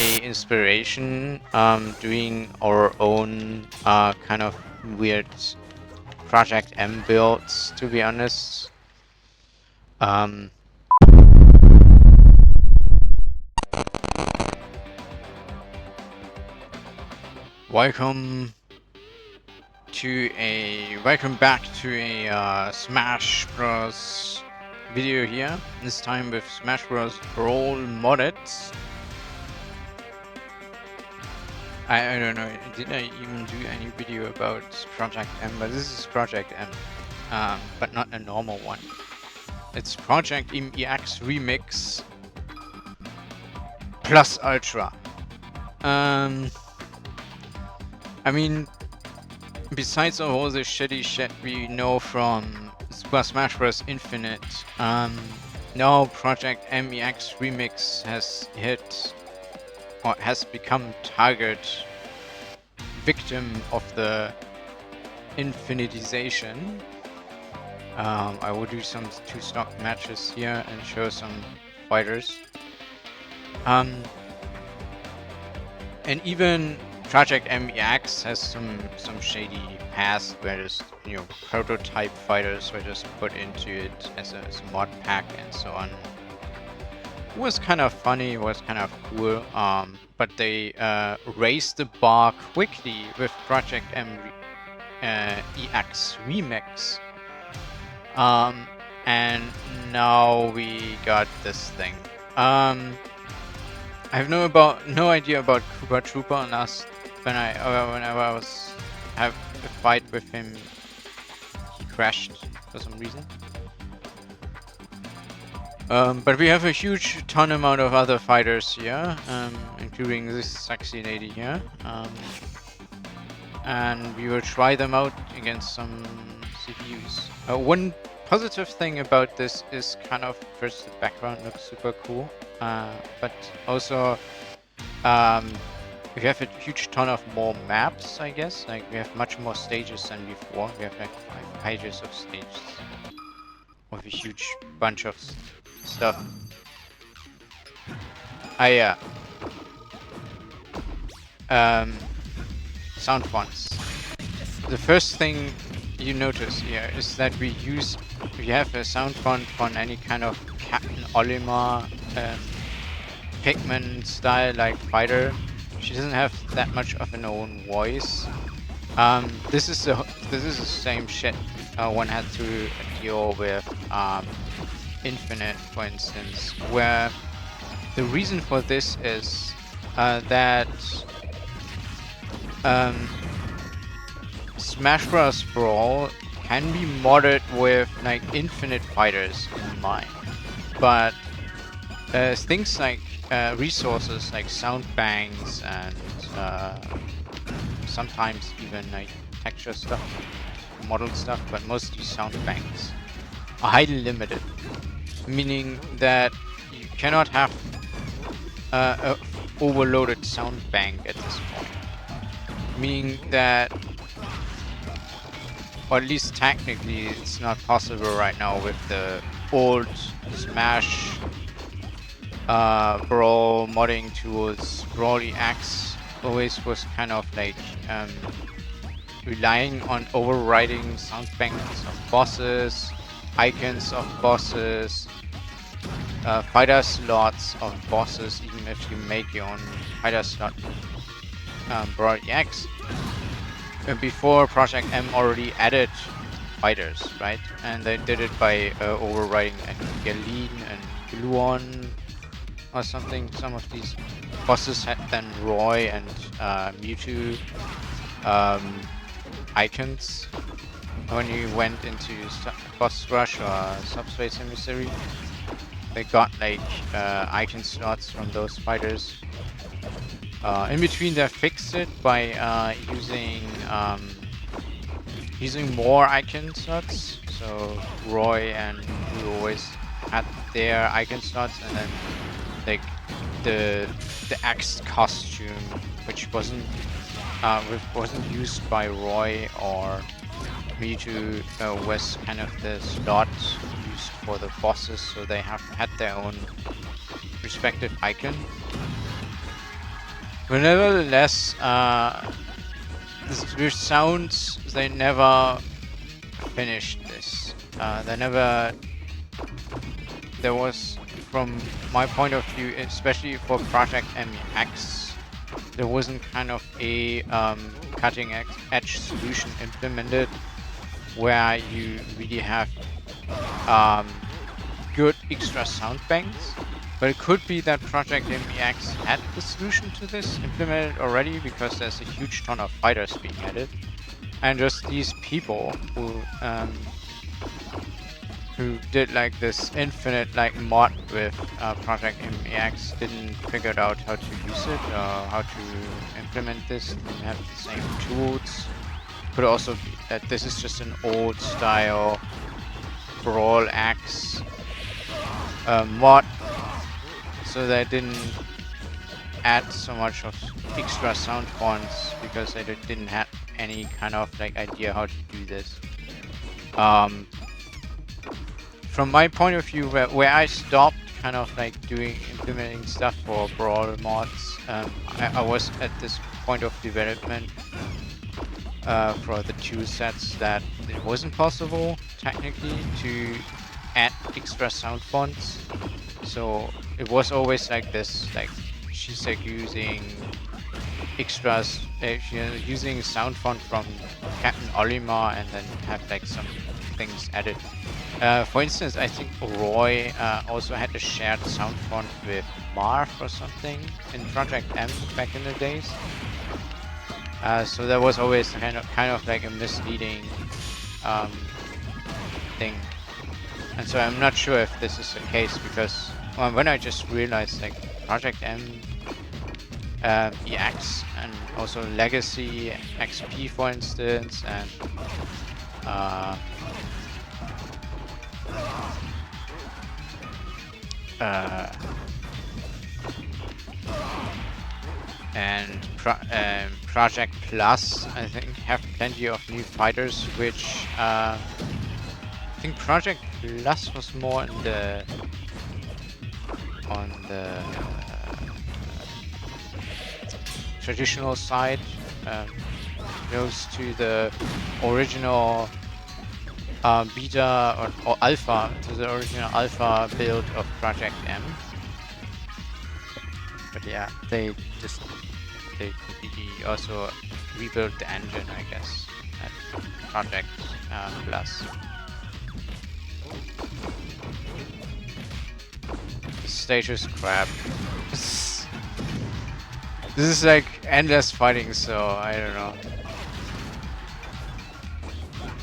a inspiration doing our own kind of weird Projekt M builds, to be honest. Welcome back to a Smash Bros. Video here. This time with Smash Bros. Brawl modded. I don't know, did I even do any video about Projekt M? But this is Projekt M, but not a normal one. It's ProjectMRemix+Ultra. I mean, besides all the shitty shit we know from Super Smash Bros. Infinite, now ProjectMRemix has hit, or has become target victim of the infinitization. I will do some 2-stock matches here and show some fighters. And even ProjectMRemix has some shady past where just, you know, prototype fighters were just put into it as a mod pack and so on. It was kind of funny, was kind of cool, but they raised the bar quickly with ProjectMRemix. And now we got this thing. I have no idea about Koopa Troopa. Last whenever I was have a fight with him, he crashed for some reason. But we have a huge ton amount of other fighters here, including this sexy lady here. And we will try them out against some CPUs. One positive thing about this is kind of, first, the background looks super cool, but also we have a huge ton of more maps, I guess. Like, we have much more stages than before. We have like 5 pages of stages with a huge bunch of stuff. Sound fonts. The first thing you notice here is that we have a sound font for any kind of Captain Olimar Pikmin style like fighter. She doesn't have that much of an own voice. This is the same shit one had to deal with Infinite, for instance, where the reason for this is that Smash Bros. Brawl can be modded with like infinite fighters in mind, but things like resources like sound banks and sometimes even like texture stuff, model stuff, but mostly sound banks are highly limited, meaning that you cannot have a overloaded sound bank at this point, meaning that, or at least technically, it's not possible right now with the old Smash Brawl modding tools. Brawly-X always was kind of like relying on overriding sound banks of bosses, icons of bosses, fighter slots of bosses, even if you make your own fighter slot Brawly-X. Before Projekt M already added fighters, right? And they did it by overriding Galeen and Gluon or something. Some of these bosses had then Roy and Mewtwo icons when you went into boss rush or subspace emissary. They got like icon slots from those fighters. In between, they fixed it by using more icon slots. So Roy and Blue always had their icon slots, and then like the Axe costume, which wasn't used by Roy or Mewtwo, was kind of the slot used for the bosses. So they had their own respective icon. But nevertheless, the sounds, they never finished this. There was, from my point of view, especially for Project MX, there wasn't kind of a cutting edge solution implemented where you really have good extra sound banks. But it could be that Project MEX had the solution to this implemented already, because there's a huge ton of fighters being added. And just these people who did like this infinite like mod with Project MEX didn't figure out how to use it or how to implement this, didn't have the same tools. Could also be that this is just an old style brawl axe mod, so they didn't add so much of extra sound fonts because they didn't have any kind of like idea how to do this. From my point of view, where I stopped kind of like implementing stuff for brawl mods, I was at this point of development for the two sets that it wasn't possible technically to add extra sound fonts. So it was always like this, like she's like using extras, using sound font from Captain Olimar and then have like some things added. For instance, I think Roy also had a shared sound font with Marv or something in Project M back in the days. So there was always kind of like a misleading thing. And so I'm not sure if this is the case, because when I just realized like Project M, EX, and also Legacy XP, for instance, and Project Plus, I think, have plenty of new fighters, which I think Project Plus was more on the traditional side, goes to the original beta or alpha, to the original alpha build of Project M. But yeah, they completely also rebuilt the engine, I guess, at Project Plus. The stage is crap. This is like endless fighting, so I don't know.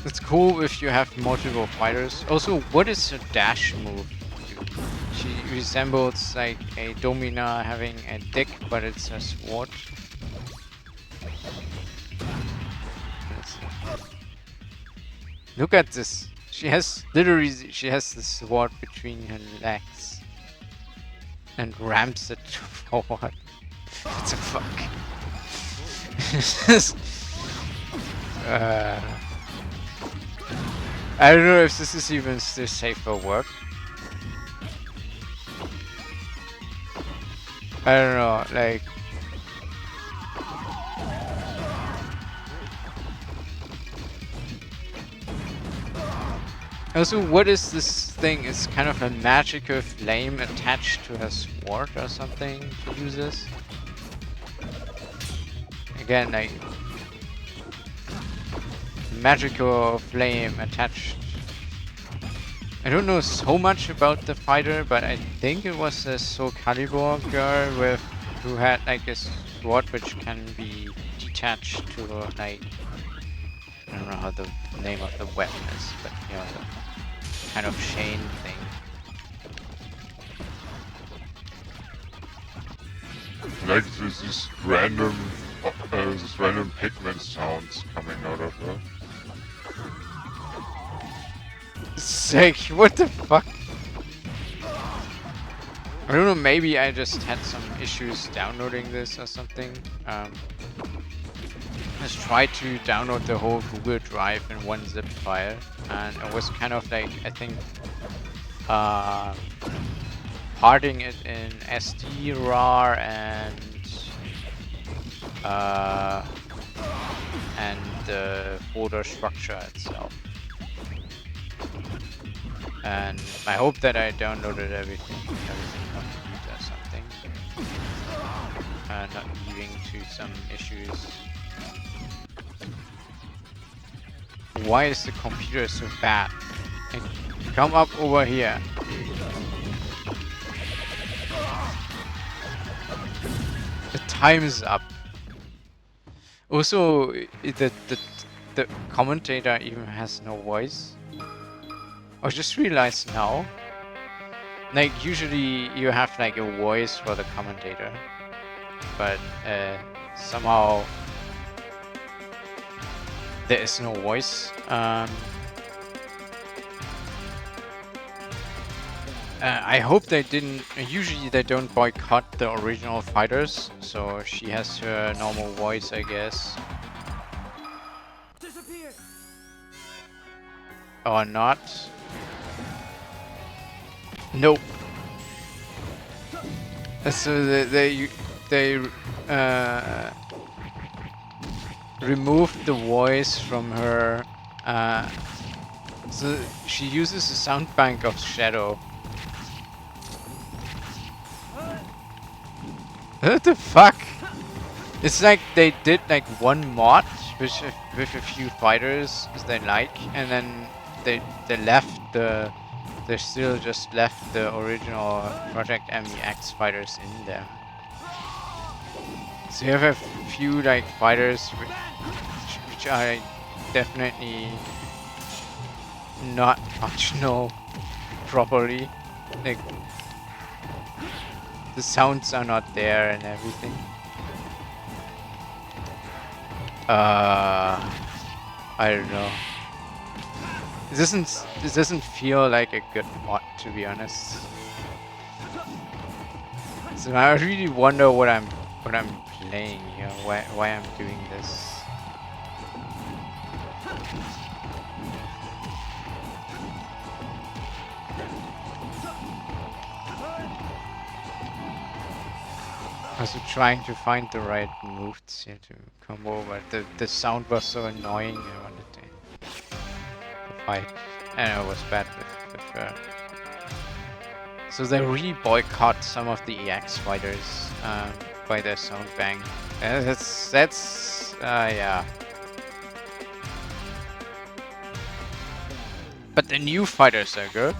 It's cool if you have multiple fighters. Also, what is her dash move? She resembles like a Domina having a dick, but it's a sword. Look at this. She has the sword between her legs and ramps it forward. What the fuck? I don't know if this is even still safe for work. I don't know, like... Also, what is this thing? It's kind of a magical flame attached to her sword or something she uses. Again, like... magical flame attached. I don't know so much about the fighter, but I think it was a Soul Calibur girl who had like a sword which can be detached to like, I don't know how the name of the weapon is, but you know, the kind of chain thing. Like this random pigment sounds coming out of her. Sick, what the fuck? I don't know, maybe I just had some issues downloading this or something. Let's try to download the whole Google Drive in one zip file, and it was kind of like, I think, parting it in SD, RAR, and and the folder structure itself. And I hope that I downloaded everything from computer or something. Not leading to some issues. Why is the computer so bad? And come up over here. The time is up. Also, the commentator even has no voice. I just realized now. Like usually you have like a voice for the commentator, but somehow there is no voice. I hope they didn't. Usually they don't boycott the original fighters, so she has her normal voice, I guess. Disappear. Or not. Nope. So they removed the voice from her. So she uses a sound bank of Shadow. What the fuck? It's like they did like one mod with a few fighters they like, and then they left the. They still just left the original Projekt M fighters in there. So you have a few like fighters which are definitely not functional properly. Like the sounds are not there and everything. I don't know. It doesn't feel like a good mod, to be honest. So I really wonder what I'm playing here, why I'm doing this. Also trying to find the right moves here to combo, but the sound was so annoying. I wanted to fight, and I was bad with her. So they really boycott some of the EX fighters by their sound bank. That's yeah. But the new fighters are good.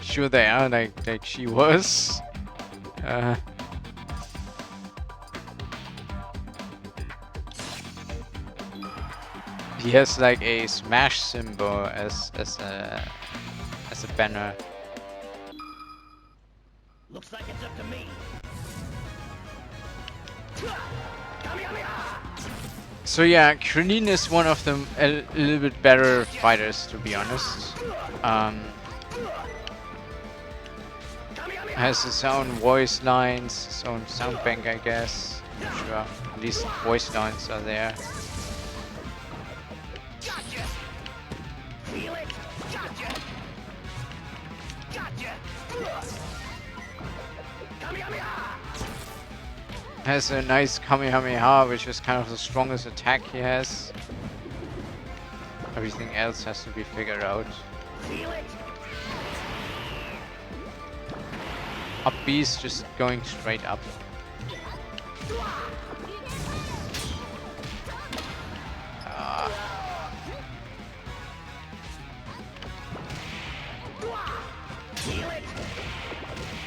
Sure they are, like she was. He has like a smash symbol as a banner. Looks like it's up to me. So yeah, Krillin is one of them a little bit better fighters, to be honest. Has his own voice lines, his own sound bank, I guess. Not sure. At least voice lines are there. Gotcha. Feel it. Gotcha. Gotcha. Kamehameha. Has a nice Kamehameha, which is kind of the strongest attack he has. Everything else has to be figured out. Feel it. Up B is just going straight up.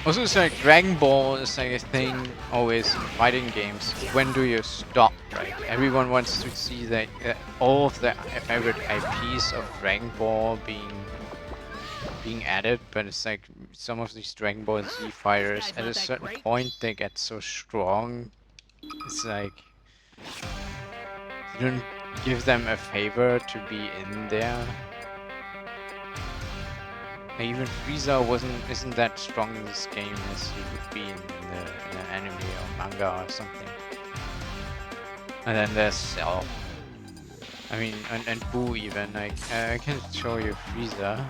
Also, it's like Dragon Ball is like a thing always in fighting games. When do you stop, right? Everyone wants to see that all of the favorite IPs of Dragon Ball being added, but it's like some of these Dragon Ball Z fighters at a certain point they get so strong. It's like you don't give them a favor to be in there. Even Frieza isn't that strong in this game as he would be in the anime or manga or something. And then there's Cell. I mean, and Boo even. Like I can show you Frieza.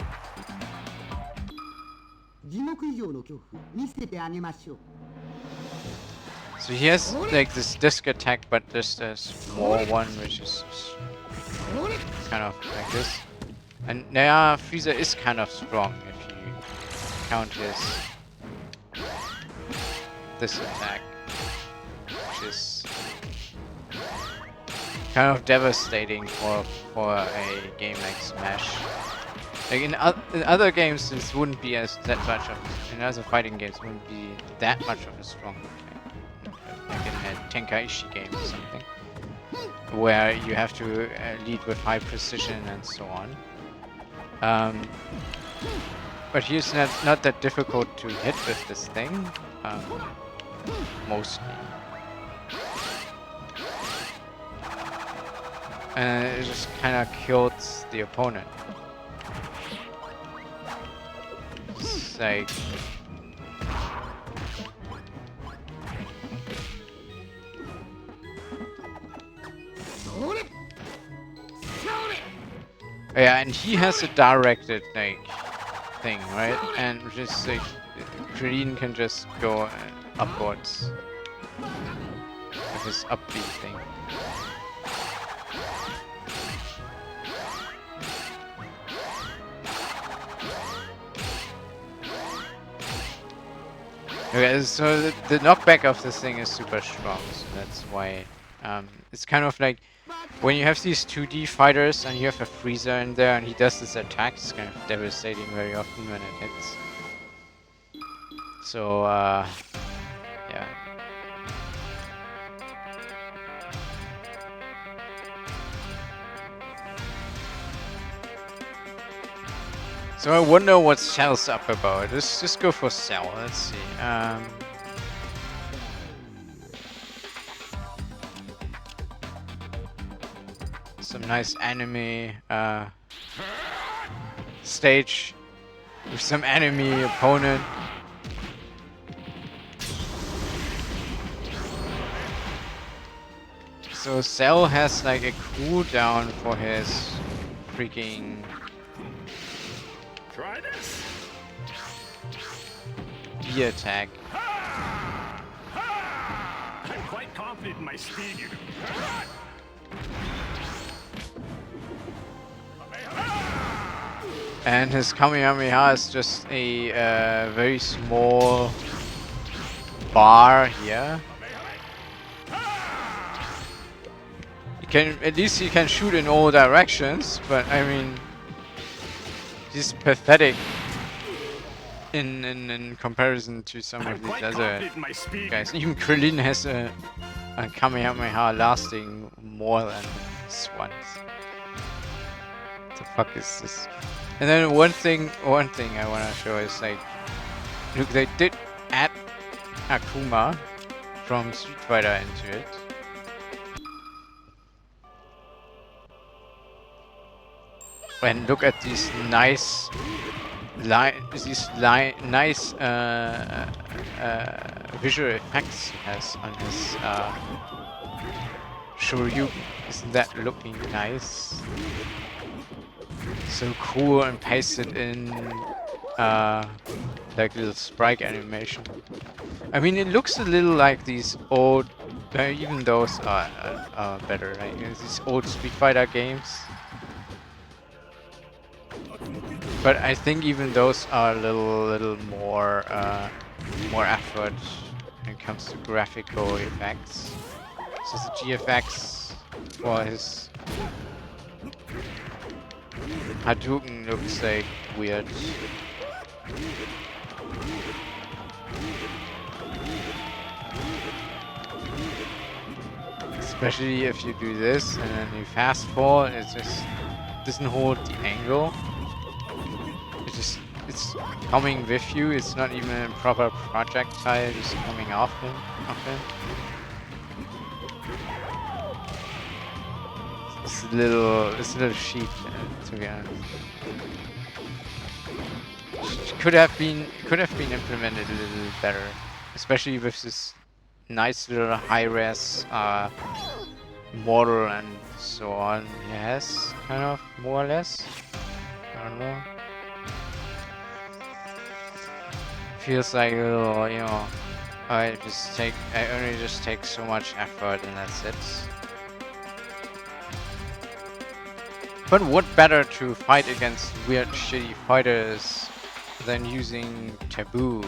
So he has like this disc attack, but just a small one, which is kind of like this. And yeah, Frieza is kind of strong if you count this attack, which is kind of devastating for a game like Smash. Like in other games, this wouldn't be that much of. In other fighting games, it wouldn't be that much of a strong attack. Like in a Tenkaichi game or something, where you have to lead with high precision and so on. But he's not that difficult to hit with this thing, mostly. And it just kind of kills the opponent. It's like... Yeah, and he has a directed like thing, right? And just like Krillin can just go upwards with his up B thing. Okay, so the knockback of this thing is super strong, so that's why it's kind of like when you have these 2D fighters and you have a Frieza in there and he does this attack, it's kind of devastating very often when it hits. So, yeah. So I wonder what Cell's up about. Let's just go for Cell. Let's see. Some nice anime stage with some enemy opponent. So Cell has like a cooldown for his freaking Try this. B attack. I'm quite confident in my speed, you know. And his Kamehameha is just a very small bar here. At least he can shoot in all directions, but I mean, he's pathetic in comparison to some of these other guys. Even Krillin has a Kamehameha lasting more than this one. What the fuck is this? And then one thing I want to show is like, look, they did add Akuma from Street Fighter into it. And look at these nice visual effects he has on his Shoryuken. Isn't that looking nice? So cool and pasted in like little sprite animation. I mean, it looks a little like these old, even those are better, right? You know, these old Street Fighter games. But I think even those are a little more more effort when it comes to graphical effects. So the GFX for his Hadouken looks like weird. Especially if you do this and then you fast forward, it just doesn't hold the angle. It's coming with you. It's not even a proper projectile, just coming off him. It's a little cheap, to be honest. Could have been implemented a little better, especially with this nice little high-res model and so on. Yes, kind of more or less. I don't know. Feels like a little, you know, I only just take so much effort and that's it. But what better to fight against weird shitty fighters than using taboo?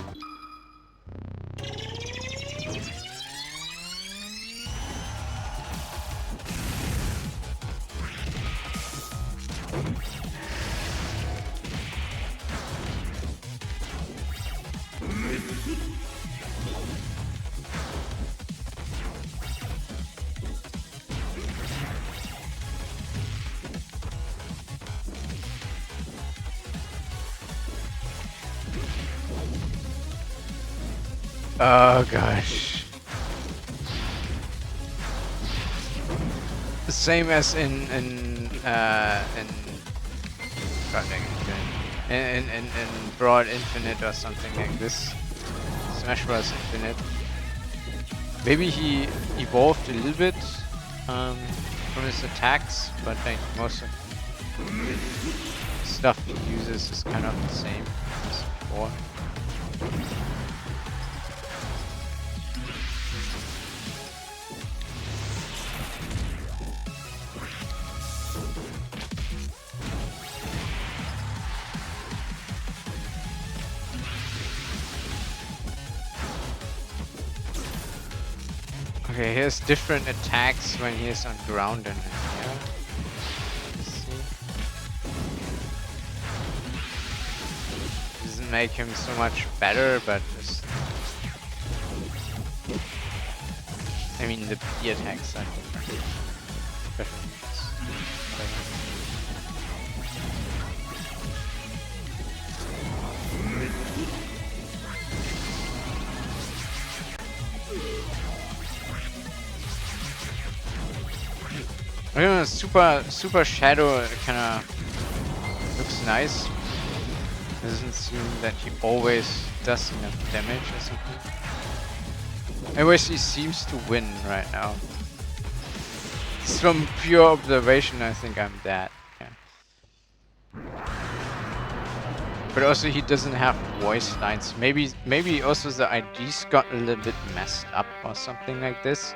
Oh gosh. The same as in Broad Infinite or something like this. Smash Bros. Infinite. Maybe he evolved a little bit from his attacks, but like most of the stuff he uses is kind of the same as before. Okay, he has different attacks when he is on ground and yeah. Let's see. Doesn't make him so much better, but just I mean the P attacks are special moves. Super shadow kind of looks nice. Doesn't seem that he always does enough damage or something. Anyways, he seems to win right now. From pure observation, I think I'm dead. Yeah. But also, he doesn't have voice lines. Maybe also the IDs got a little bit messed up or something like this.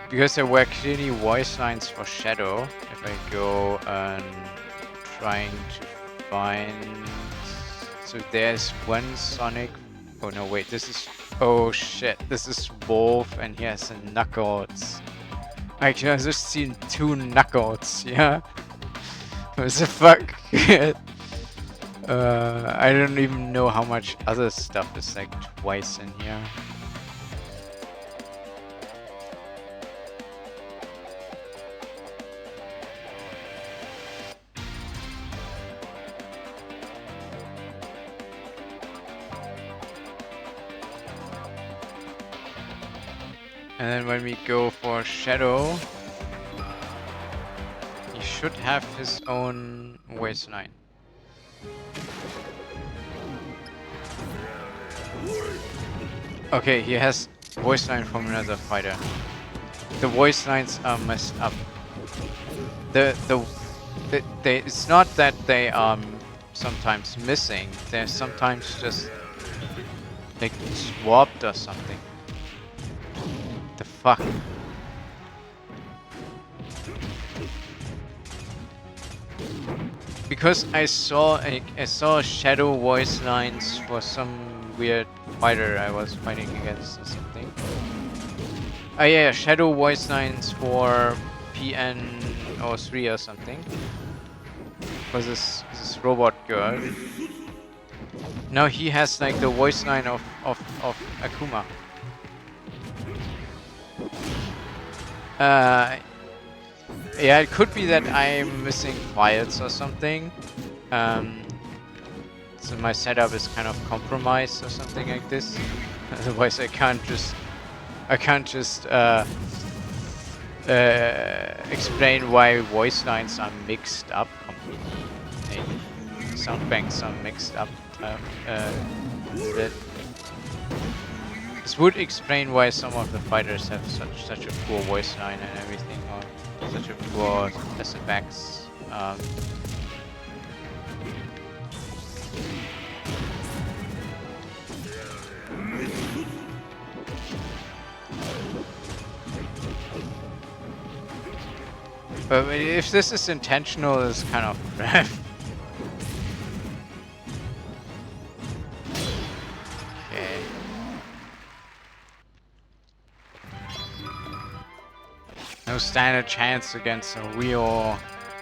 Because there were clearly voice lines for Shadow. If I go and trying to find... So there's one Sonic... Oh no, wait, this is... Oh shit, this is Wolf and he has Knuckles. I can just see 2 Knuckles, yeah? What the fuck? I don't even know how much other stuff is like twice in here. And then when we go for Shadow, he should have his own waistline. Okay, he has voice line from another fighter. The voice lines are messed up. It's not that they are sometimes missing. They're sometimes just like swapped or something. The fuck? Because I saw shadow voice lines for some weird fighter I was fighting against or something. Oh yeah, shadow voice lines for PN03 or something. For this robot girl. Now he has like the voice line of Akuma. Yeah, it could be that I'm missing files or something. So my setup is kind of compromised or something like this. Otherwise, I can't just explain why voice lines are mixed up completely. Sound banks are mixed up. This would explain why some of the fighters have such a poor voice line and everything, or such a poor SFX. But if this is intentional, it's kind of okay. No standard chance against a real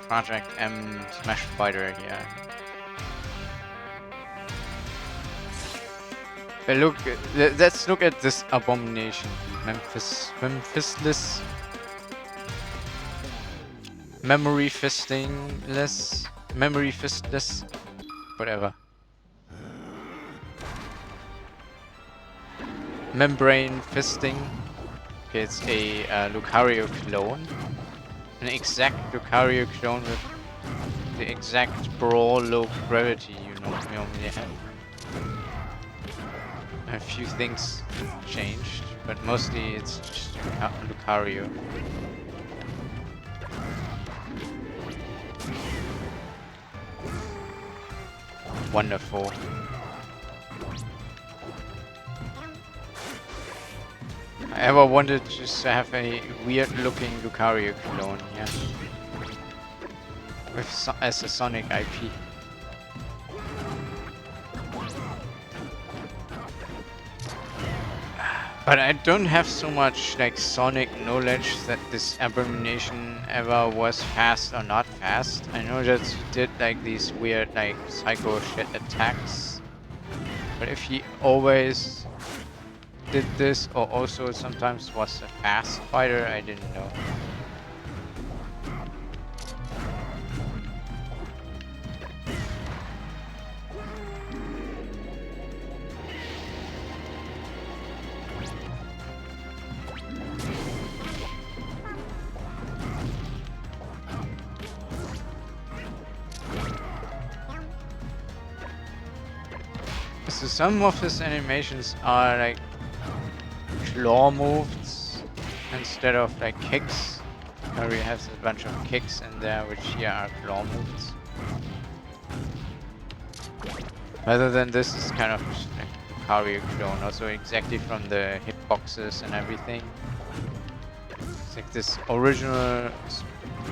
Projekt M Smash fighter here. But look, let's look at this abomination. Memphisless. Memory fistingless. Memory fistless. Whatever. Membrane fisting. Okay, it's a Lucario clone. An exact Lucario clone with the exact brawl low gravity you normally have. A few things changed, but mostly it's just Lucario. Wonderful. I ever wanted just to have a weird looking Lucario clone here. With as a Sonic IP. But I don't have so much like Sonic knowledge that this abomination ever was fast or not fast. I know that he did like these weird like psycho shit attacks. But if he always did this or also sometimes was a fast fighter, I didn't know. So some of his animations are like claw moves instead of like kicks. He has a bunch of kicks in there, which here are claw moves. Rather than this is kind of just like Lucario clone, also exactly from the hitboxes and everything. It's like this original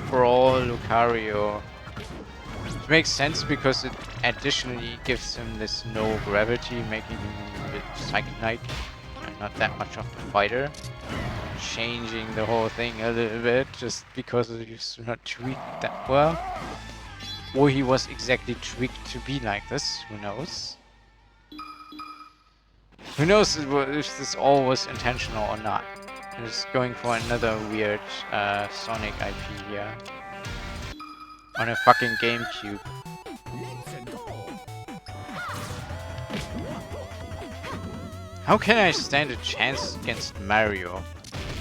Brawl Lucario. It makes sense because it additionally gives him this no gravity, making him a bit Psych-like and not that much of a fighter. Changing the whole thing a little bit just because he's not tweaked that well. Or he was exactly tweaked to be like this, who knows? Who knows if this all was intentional or not. I'm just going for another weird Sonic IP here. On a fucking GameCube. How can I stand a chance against Mario?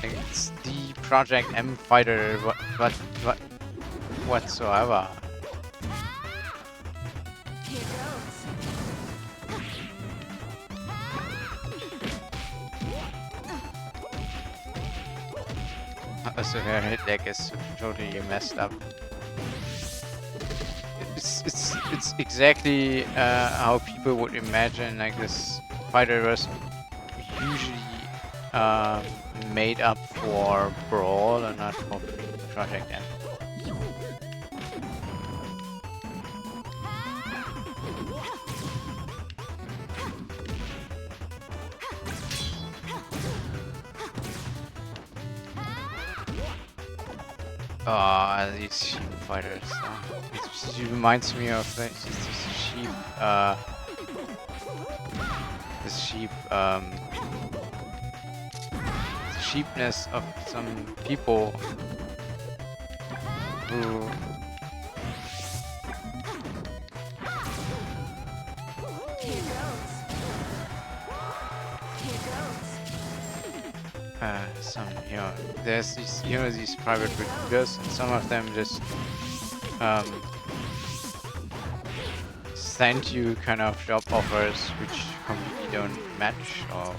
Like, it's the Projekt M fighter whatsoever. So her hit deck is totally messed up. It's exactly how people would imagine like this fighter was usually made up for Brawl and not for Projekt M. Oh, these sheep fighters. It reminds me of this sheep. This sheep. The sheepness of some people who. Some, you know, there's these, you know, these private recruiters, and some of them just send you kind of job offers which completely don't match, or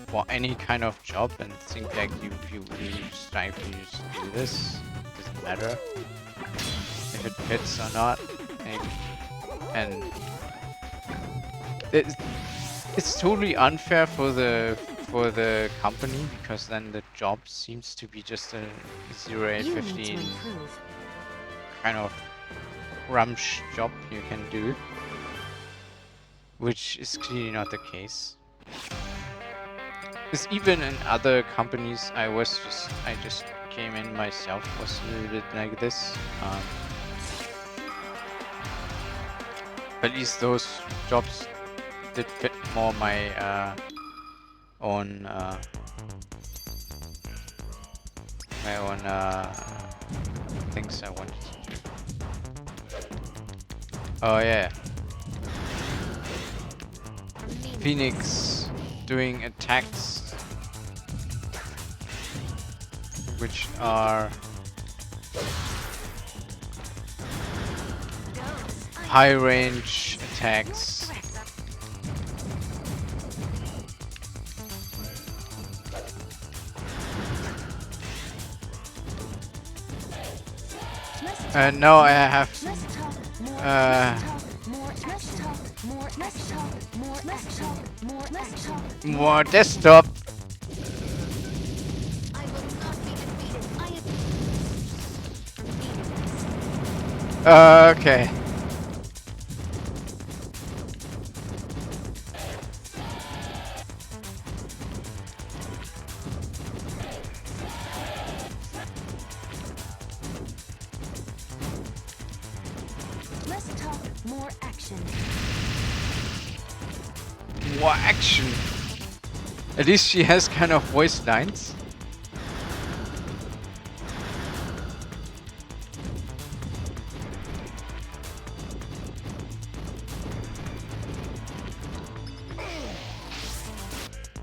for any kind of job, and think like you really strive to just do this. It doesn't matter if it fits or not, and It's totally unfair for the company, because then the job seems to be just a 0815 kind of rumsh job you can do, which is clearly not the case. Because even in other companies I just came in myself was a little bit like this. At least those jobs did fit more my own things I wanted to do. Oh yeah, Phoenix doing attacks which are high range attacks. Now I have more desktop. Okay. More action. At least she has kind of voice lines.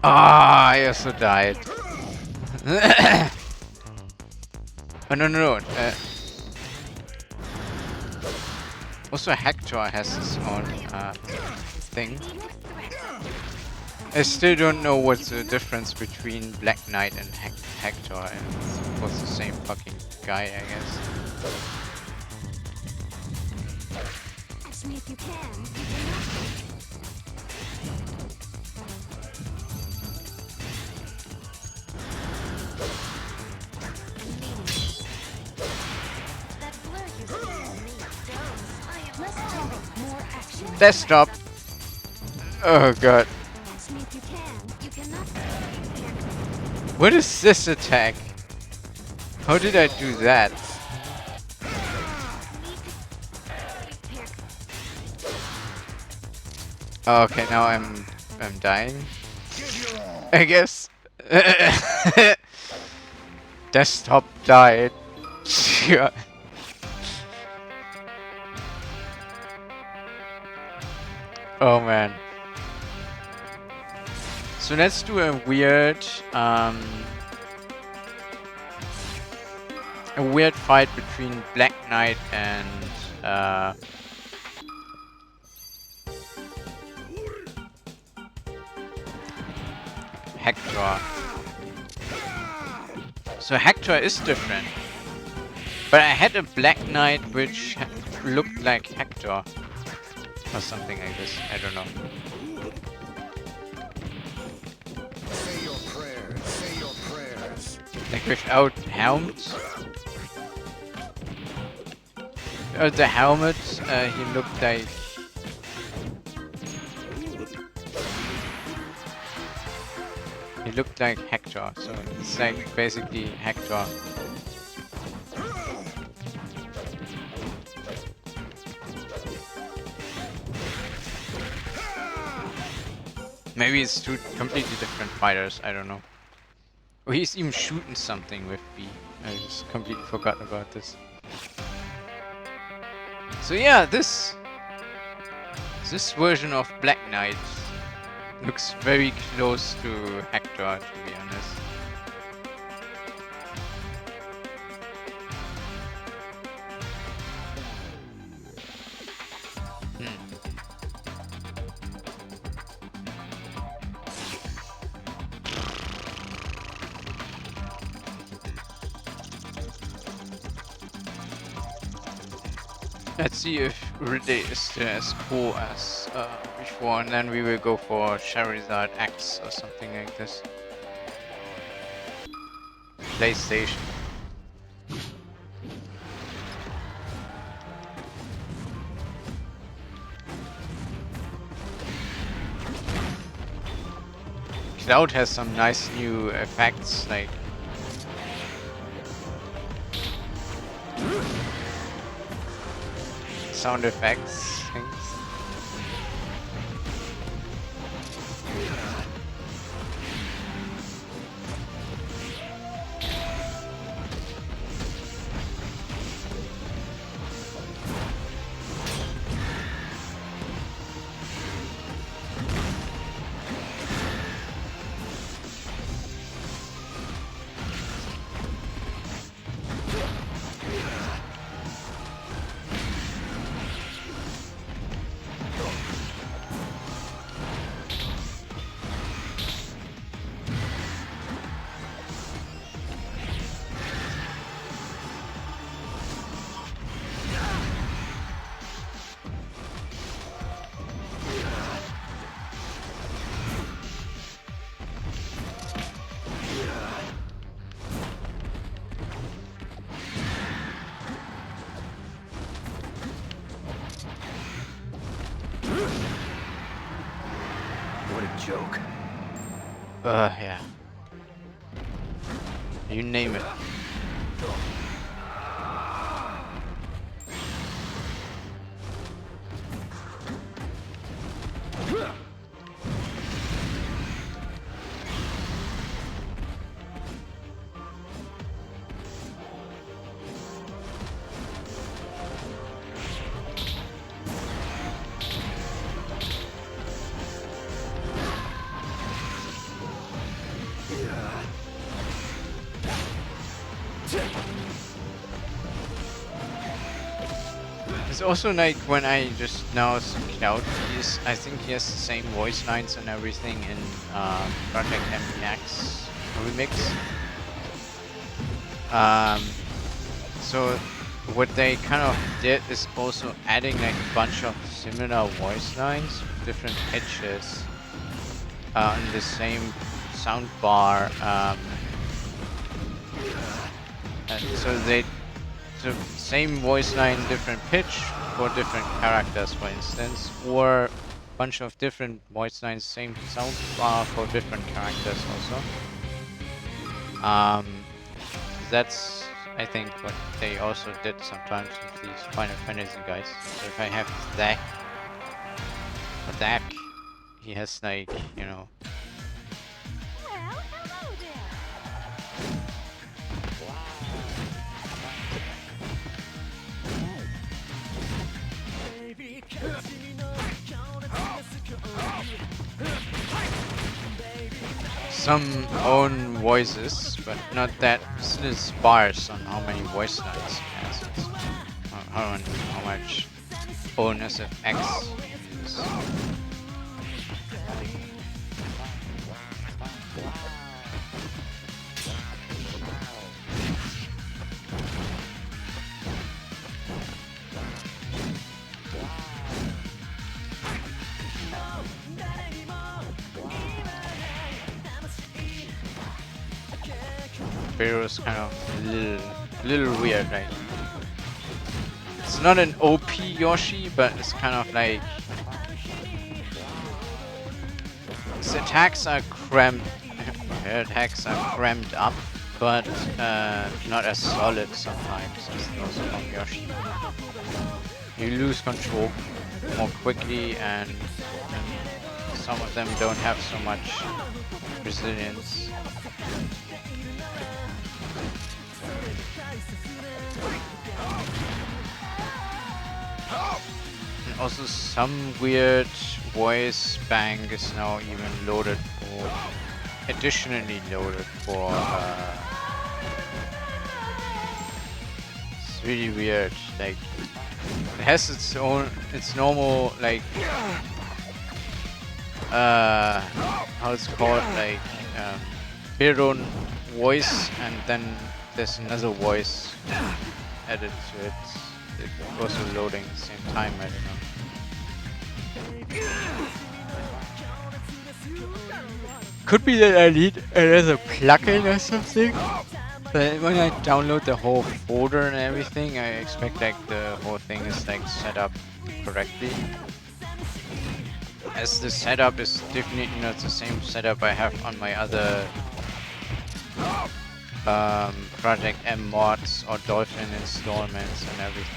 Ah, I also died. Oh no. Also Hector has his own thing. I still don't know what's the difference between Black Knight and Hector, and it's both the same fucking guy, I guess. Catch me if you can. Desktop. Oh god. What is this attack? How did I do that? Oh, okay, now I'm dying, I guess. Desktop died. Yeah. Oh man. So let's do a weird fight between Black Knight and Hector. So Hector is different, but I had a Black Knight which looked like Hector or something like this. I don't know. Say your prayers, say your prayers. Like without helmet. The helmet, he looked like... He looked like Hector, so it's like basically Hector. Maybe it's two completely different fighters, I don't know. Oh, he's even shooting something with B. I just completely forgot about this. So yeah, this version of Black Knight looks very close to Hector, to be honest. Let's see if Ridley is still as cool as before. before, and then we will go for Charizard X or something like this. PlayStation. Cloud has some nice new effects, like sound effects things. What a joke. Yeah. You name it. It's also like when I just now see Cloud, I think he has the same voice lines and everything in Projekt M Remix. So what they kind of did is also adding like a bunch of similar voice lines, different pitches, in the same sound bar. And so the same voice line, different pitch for different characters, for instance, or a bunch of different voice lines, same sound bar for different characters also. That's, I think, what they also did sometimes with these Final Fantasy guys. So if I have Zack, he has like, you know, Well, hello there. some own voices, but not that still sparse on how many voice lines he has. How much own SFX he uses. Barrow's kind of a little weird, like it's not an OP Yoshi, but it's kind of like his attacks are crammed up, but not as solid sometimes as those from Yoshi. You lose control more quickly, and some of them don't have so much resilience. And also some weird voice bank is now even loaded for, additionally loaded for, it's really weird, like, it has its normal, like, how it's called, like, Baron voice, and then there's another voice added to it. It's also loading at the same time, I don't know. Could be that I need another plugin or something. But when I download the whole folder and everything, I expect like the whole thing is like set up correctly. As the setup is definitely not the same setup I have on my other Projekt M mods or Dolphin installments and everything.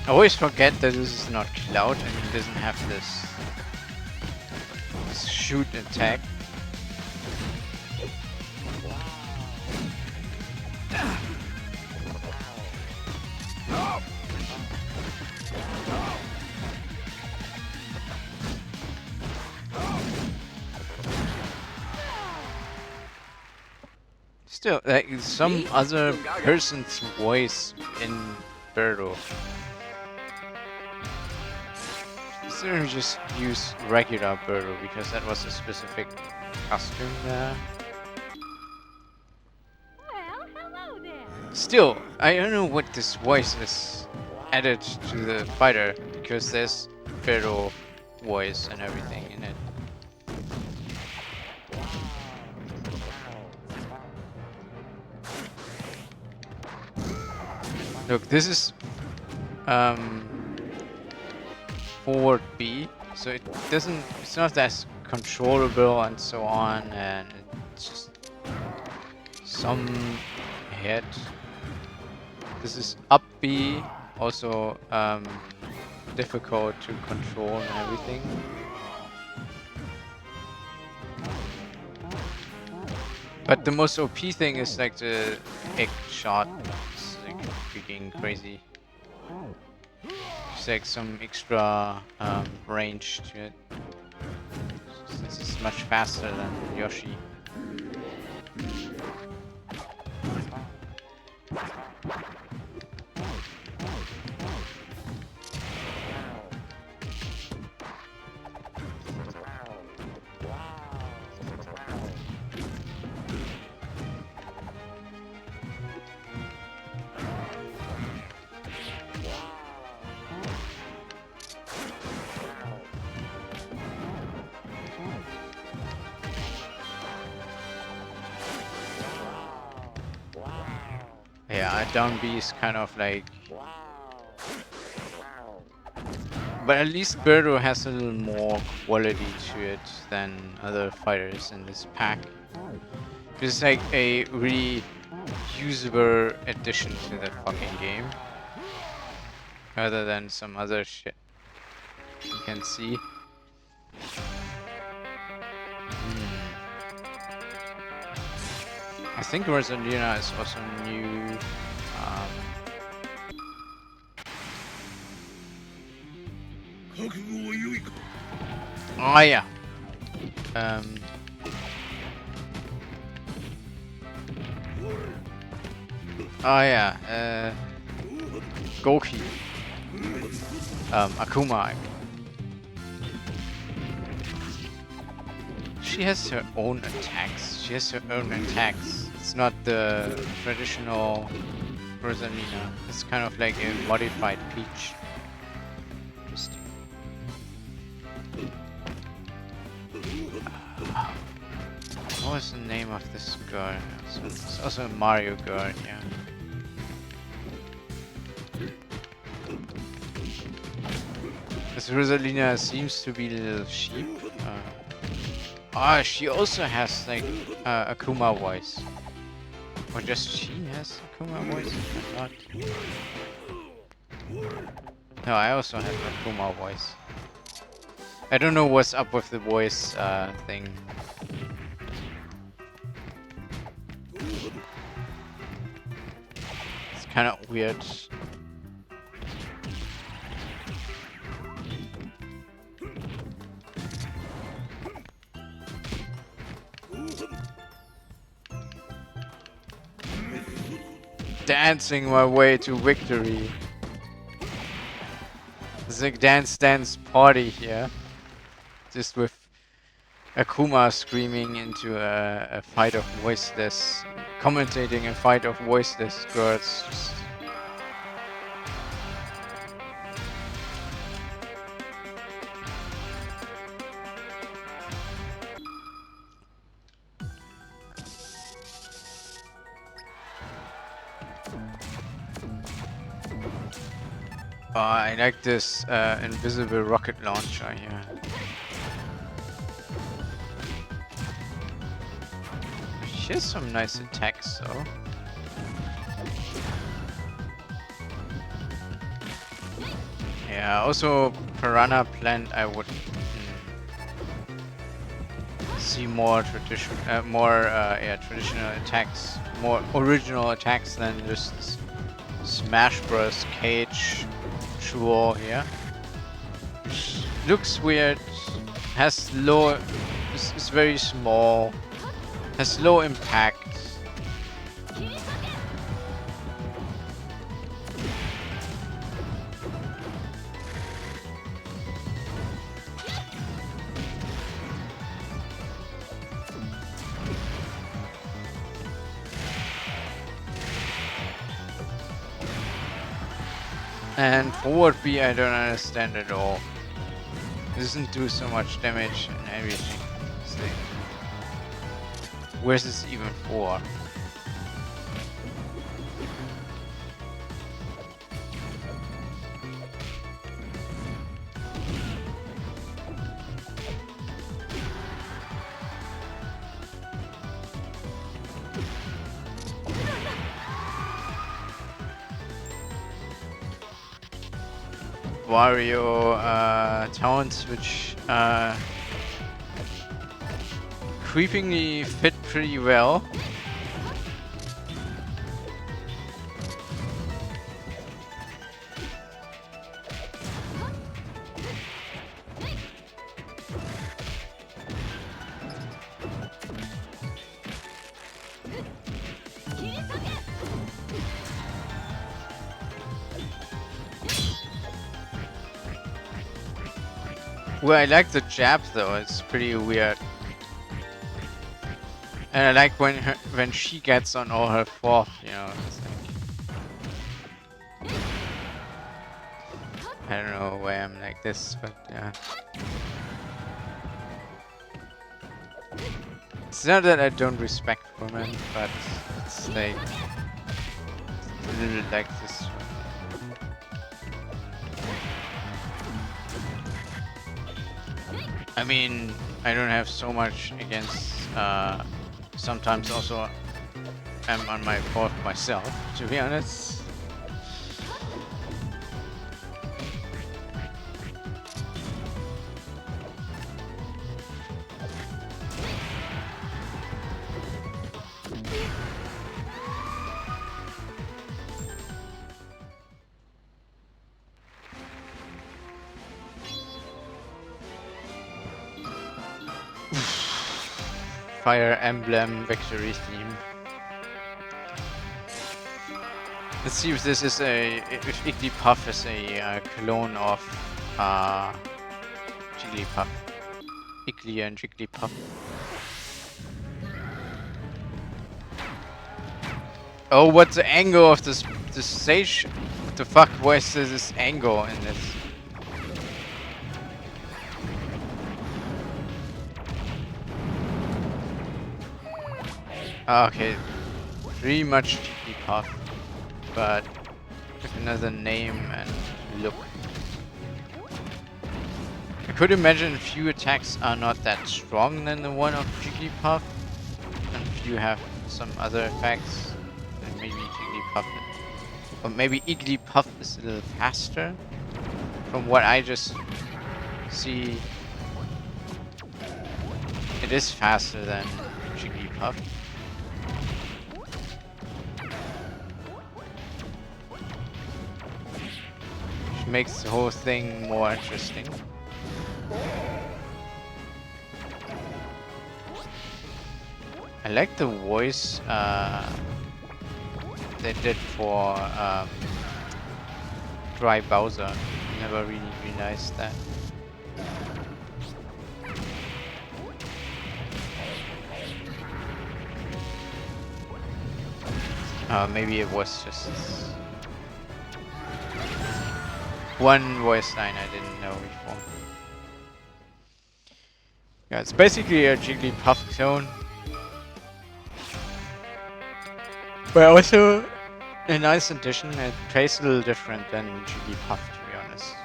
I always forget that this is not Cloud and it doesn't have this shoot attack. Still, like some other person's voice in Birdo. Considering just use regular Birdo because that was a specific costume there. Well, hello there. Still, I don't know what this voice is added to the fighter because there's Birdo voice and everything in it. Look, this is forward B, so it's not as controllable and so on, and it's just some hit. This is up B, also difficult to control and everything. But the most OP thing is like the egg shot. It's like freaking crazy. There's like some extra range to it. This is much faster than Yoshi. Yeah, down B is kind of like... But at least Birdo has a little more quality to it than other fighters in this pack. It's like a really usable addition to the fucking game. Rather than some other shit you can see. I think Rosalina is also new. Oh yeah. Oh yeah. Goki. Akuma. She has her own attacks. She has her own attacks. It's not the traditional Rosalina. It's kind of like a modified Peach. Interesting. What was the name of this girl? It's also a Mario girl, yeah. This Rosalina seems to be a little sheep. She also has like Akuma voice. Or just she has Akuma voice? I thought. No, I also have a Kuma voice. I don't know what's up with the voice thing. It's kind of weird. Dancing my way to victory. It's like dance party here. Just with Akuma screaming into a fight of voiceless, commentating a fight of voiceless girls. Just oh, I like this invisible rocket launcher here. She has some nice attacks though. Yeah, also Piranha Plant I would see more traditional attacks, more original attacks than just Smash Bros. Cage Chuo here. Which looks weird, has low, is very small, has low impact. And forward B I don't understand at all. It doesn't do so much damage and everything. It's like, where's this even for? Wario talents, which creepingly fit pretty well. Well, I like the jab though, it's pretty weird. And I like when she gets on all her fourth, you know, it's like, I don't know why I'm like this, but yeah. It's not that I don't respect women, but it's like a little like this. I mean, I don't have so much against, sometimes also I'm on my fourth myself, to be honest. Fire Emblem victory theme. Let's see if this is if Igglypuff is a clone of Jigglypuff. Iggly and Jigglypuff. Oh, what's the angle of this stage? What the fuck? Where is this angle in this? Okay, pretty much Jigglypuff, but with another name and look. I could imagine a few attacks are not that strong than the one of Jigglypuff, and few have some other effects, and maybe Jigglypuff, or maybe Igglypuff is a little faster. from what I just see, it is faster than Jigglypuff. Which makes the whole thing more interesting. I like the voice they did for Dry Bowser. Never really realized that. Maybe it was just one voice line I didn't know before. Yeah, it's basically a Jigglypuff clone. But also a nice addition. It plays a little different than Jigglypuff, to be honest,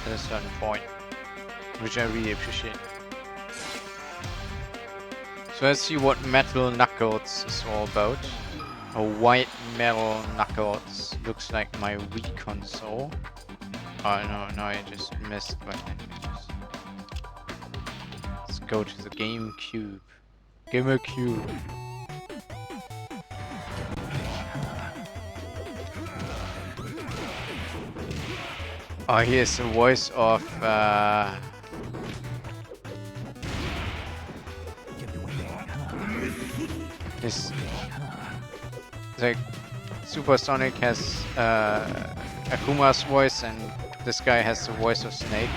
at a certain point, which I really appreciate. So let's see what Metal Knuckles is all about. A white metal Knuckles looks like my Wii console. Oh no, I just missed my menus. Let's go to the GameCube. GamerCube. Oh, here's the voice of this. Like Supersonic has Akuma's voice, and this guy has the voice of Snake.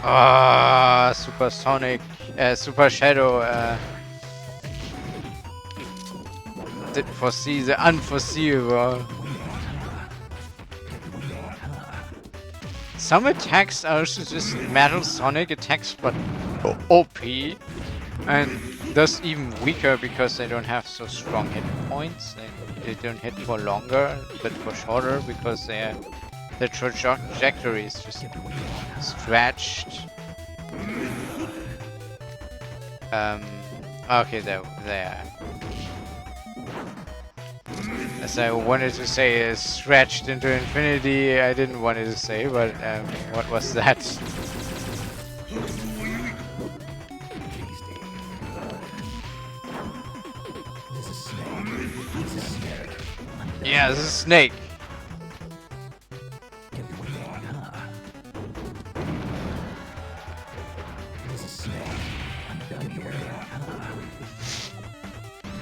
Ah, Supersonic, Super Shadow did foresee the unforeseeable. Some attacks are also just Metal Sonic attacks, but OP, and thus even weaker because they don't have so strong hit points. They don't hit for longer, but for shorter because the trajectory is just stretched. Okay, there. As I wanted to say is stretched into infinity, I didn't want to say, but what was that? Yeah, this is Snake.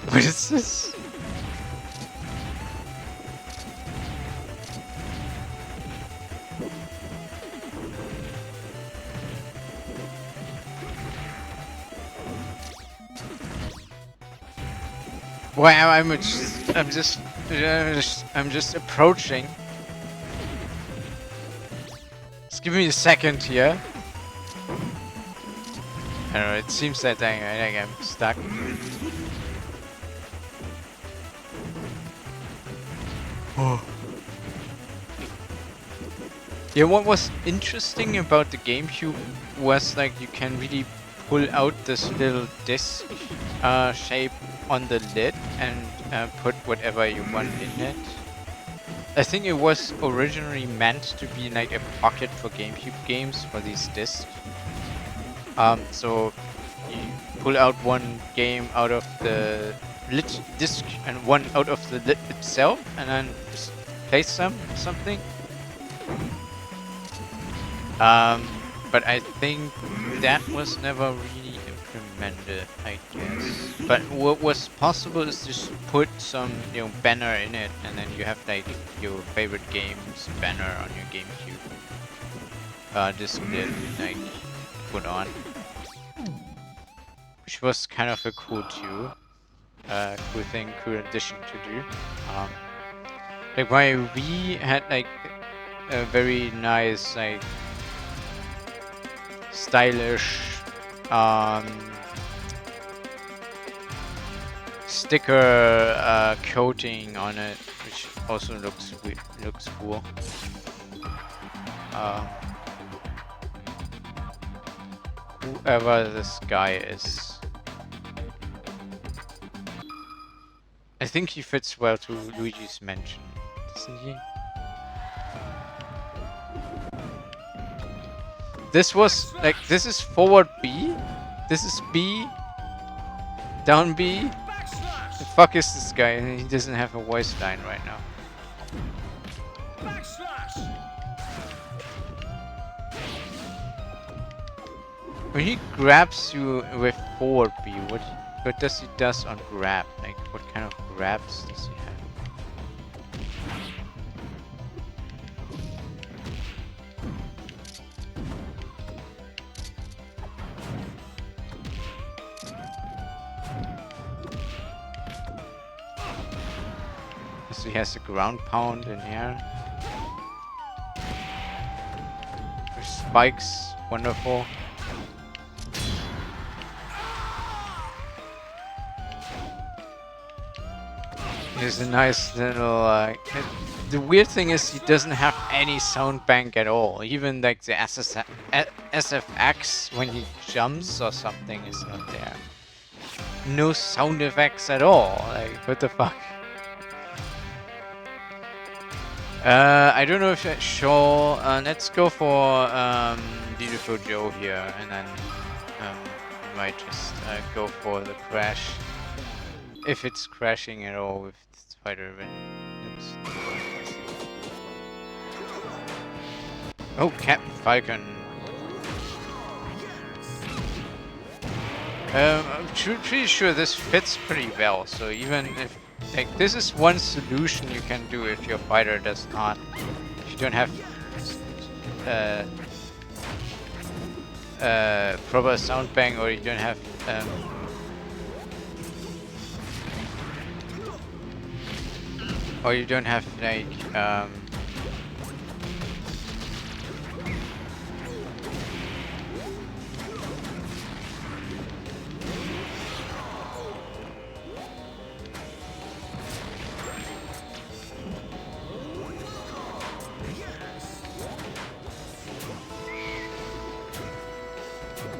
What is this? Wow, I'm just approaching. Just give me a second here. I don't know, it seems that I'm stuck. Oh. Yeah, what was interesting about the GameCube was like you can really pull out this little disc shape on the lid and put whatever you want in it. I think it was originally meant to be like a pocket for GameCube games for these discs. So you pull out one game out of the lit disc and one out of the lid itself, and then just place something. But I think that was never really implemented, I guess. But what was possible is just put some, banner in it, and then you have like your favorite games banner on your GameCube. Disc lid, like put on, which was kind of a cool addition to do. Like my Wii had like a very nice, like stylish sticker coating on it, which also looks cool. whoever this guy is. I think he fits well to Luigi's Mansion, doesn't he? This was like, this is forward B, this is B, down B. The fuck is this guy? And he doesn't have a voice line right now. When he grabs you with forward B, what does he does on grab? Like, what kind of grabs does he have? So he has a ground pound in here. There's spikes, wonderful. Here's a nice little. The weird thing is he doesn't have any sound bank at all. Even like the SFX when he jumps or something is not there. No sound effects at all. Like, what the fuck? I don't know if I show. Let's go for Beautiful Joe here, and then we might just go for the crash. If it's crashing at all with Spider-Man. Oh, Captain Falcon. I'm pretty sure this fits pretty well. So even if, like, this is one solution you can do if your fighter does not, if you don't have proper sound bank, or you don't have or you don't have like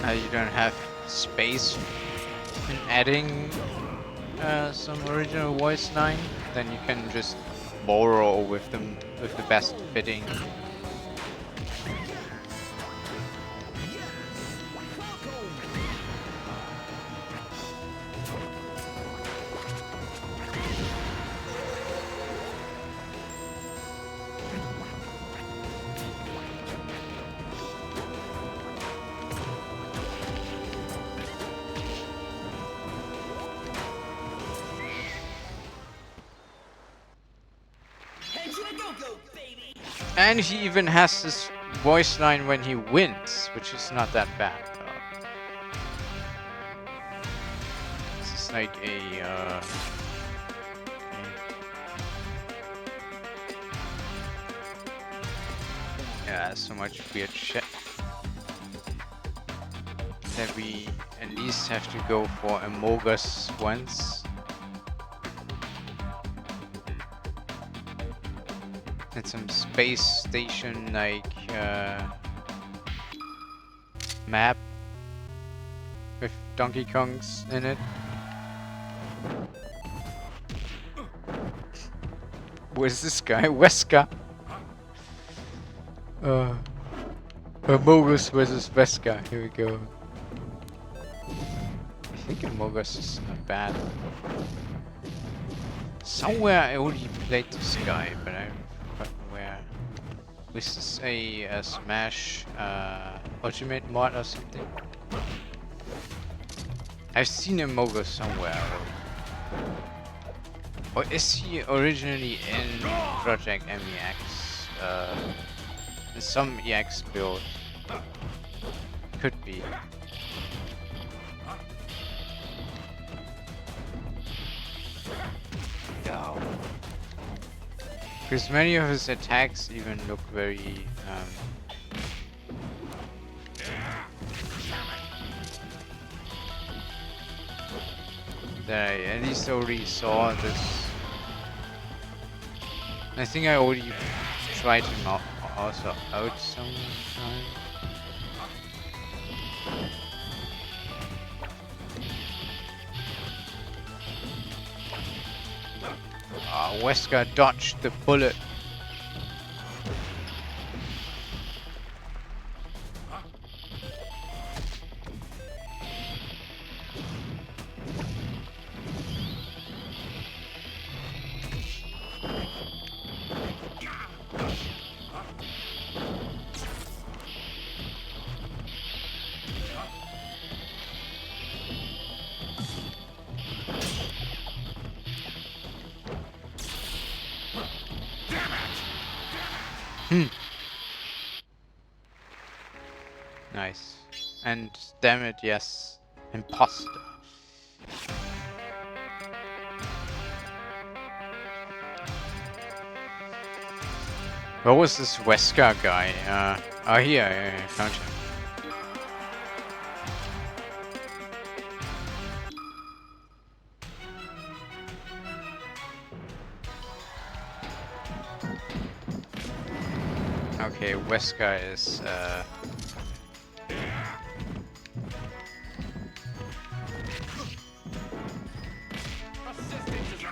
you don't have space in adding some original voice line, then you can just borrow with them with the best fitting. And he even has this voice line when he wins, which is not that bad. This is like a yeah, so much weird shit that we at least have to go for Amogus once. And some space station like map with Donkey Kongs in it. Where's this guy? Wesker. Amogus versus Wesker. Here we go. I think Amogus is not bad. Somewhere I already played this guy, but I where. This is a aSmash Ultimate mod or something. I've seen Amogus somewhere. Or is he originally in Projekt MEX? In some EX build? Could be. No. Because many of his attacks even look very that I at least already saw this. I think I already tried him out also out sometime. Wesker dodged the bullet. Nice. And damn it, yes. Imposter. Where was this Wesker guy? Oh, here, I found him. Okay, Wesker is,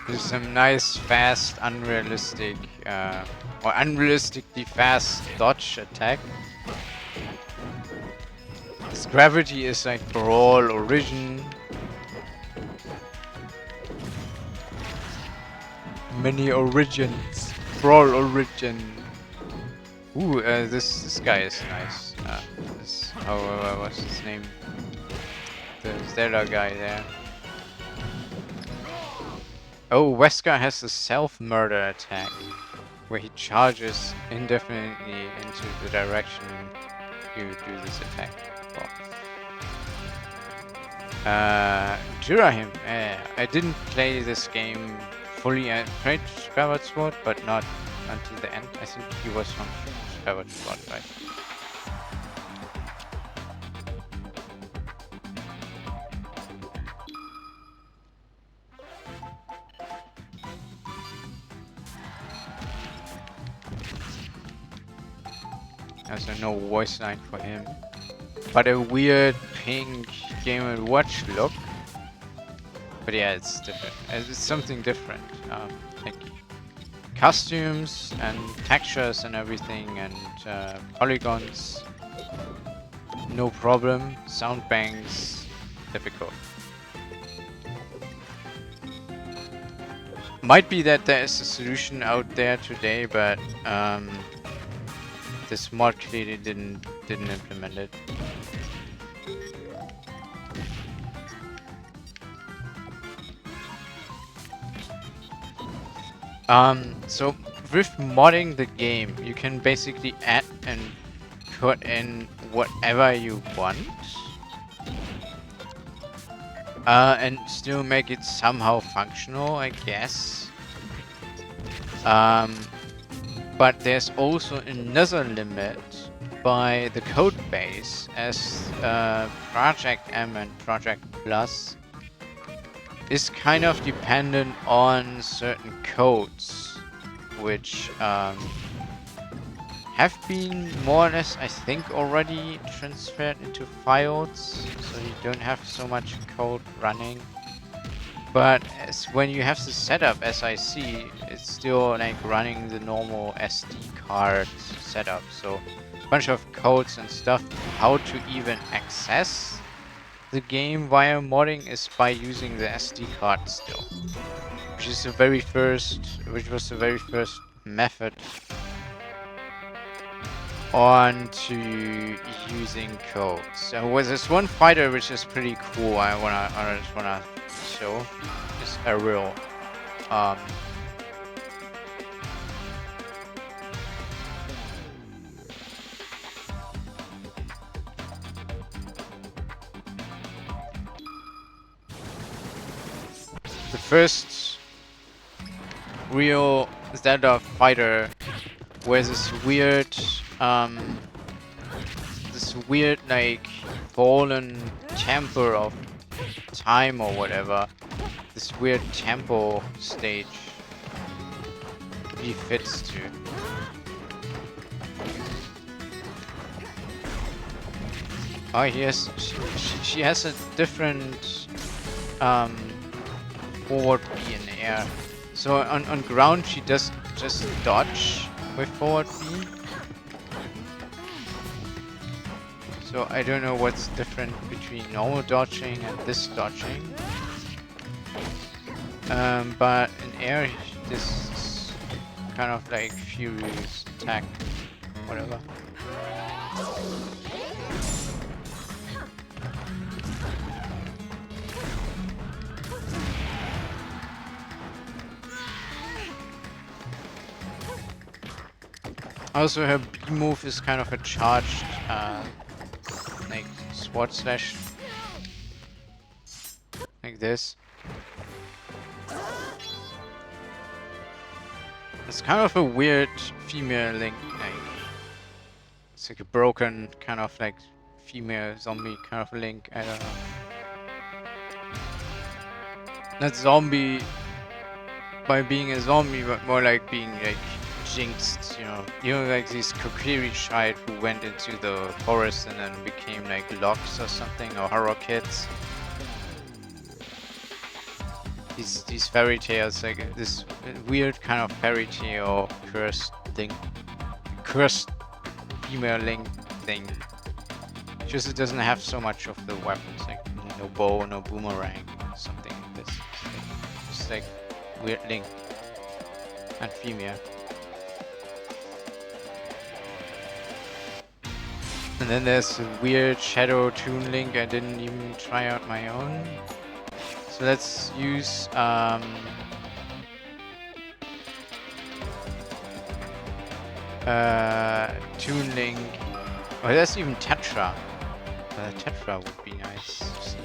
there's some nice, fast, unrealistic, or unrealistically fast dodge attack. His gravity is like Brawl Origin. Many origins. Brawl Origin. Ooh, this guy is nice. What's his name? The Zelda guy there. Oh, Wesker has a self-murder attack, where he charges indefinitely into the direction you do this attack. Jirahim. I didn't play this game fully. I played Skyward Sword, but not until the end. I think he was from Skyward Sword, right? Also no voice line for him, but a weird pink Game & Watch look. But yeah, it's different. It's something different. Like costumes and textures and everything, and polygons, no problem. Sound bangs, difficult. Might be that there is a solution out there today, but this mod clearly didn't implement it. So with modding the game, you can basically add and put in whatever you want, and still make it somehow functional, I guess. But there's also another limit by the code base, as Projekt M and Project Plus is kind of dependent on certain codes, which have been more or less, I think, already transferred into files, so you don't have so much code running. But when you have the setup, as I see, it's still like running the normal SD card setup. So a bunch of codes and stuff. How to even access the game via modding is by using the SD card still, which was the very first method on to using code. So with this one fighter, which is pretty cool, I just wanna show, is a real the first real Zelda fighter with this weird like fallen temper of time or whatever, this weird tempo stage he fits to. Oh, she has a different forward B in the air, So on ground she does just dodge with forward B. So I don't know what's different between normal dodging and this dodging. But in air this is kind of like furious attack, whatever. Also, her B move is kind of a charged, like sword slash, like this. It's kind of a weird female Link, like it's like a broken kind of like female zombie kind of Link. I don't know. Not zombie by being a zombie, but more like being like jinxed, you know, like these Kokiri child who went into the forest and then became like locks or something, or horror kids. These fairy tales, like this weird kind of fairy tale cursed thing, cursed female Link thing. Just it doesn't have so much of the weapons, like no bow, no boomerang, something like this. It's like weird Link and female. And then there's a weird Shadow Toon Link. I didn't even try out my own. So let's use Toon Link. Oh, there's even Tetra. Tetra would be nice to see.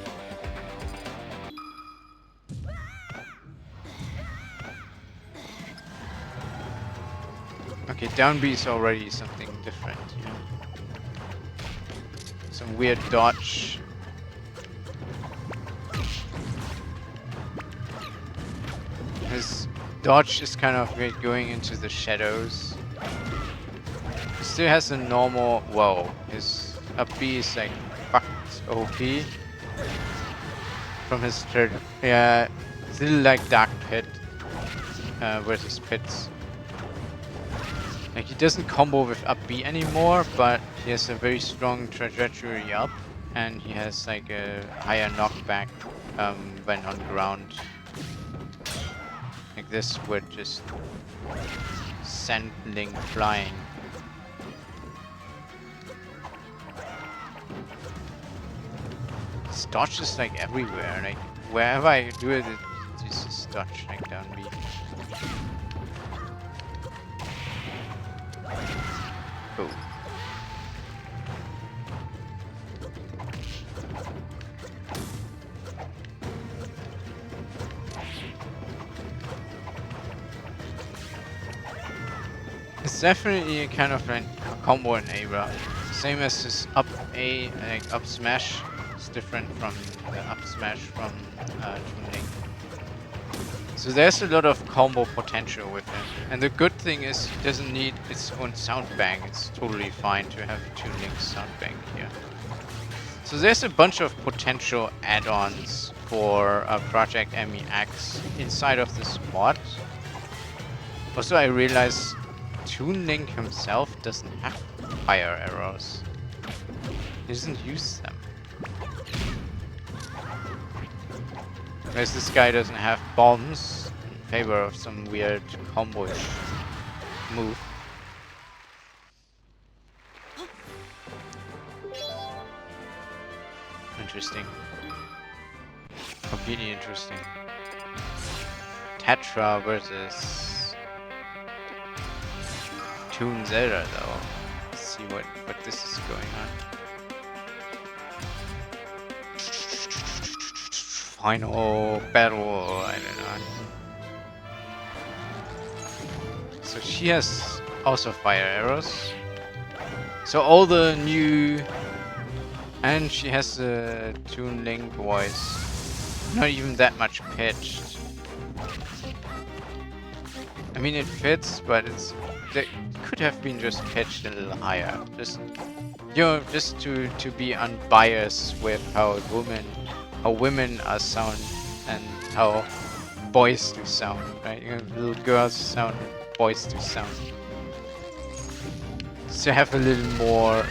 Okay, down B is already something different, you know. Some weird dodge. His dodge is kind of weird going into the shadows. He still has a normal. Whoa, his up B is like fucked OP. From his third. Yeah, it's a little like Dark Pit versus Pits. Like he doesn't combo with up B anymore, but he has a very strong trajectory up, and he has like a higher knockback when on ground. Like this would just send Link flying. His dodge is like everywhere, like wherever I do it, it's just dodge like down B. Oh. It's definitely a kind of like combo enabler. Same as his up A, like up smash. It's different from the up smash from Toon Link. So there's a lot of combo potential with him. And the good thing is he doesn't need its own sound bank. It's totally fine to have Toon Link's sound bank here. So there's a bunch of potential add-ons for Project MEX inside of this mod. Also, I realized Toon Link himself doesn't have fire arrows. He doesn't use them. Whereas this guy doesn't have bombs in favor of some weird combo-ish move. Interesting. Completely interesting. Tetra versus Toon Zelda though. Let's see what this is going on. Final battle, I don't know. So she has also fire arrows. So all the new, and she has the Toon Link voice. Not even that much pitched. I mean it fits, but it could have been just pitched a little higher. Just just to be unbiased with how women are sound and how boys do sound, right? You know, little girls sound, boys do sound. To have a little more,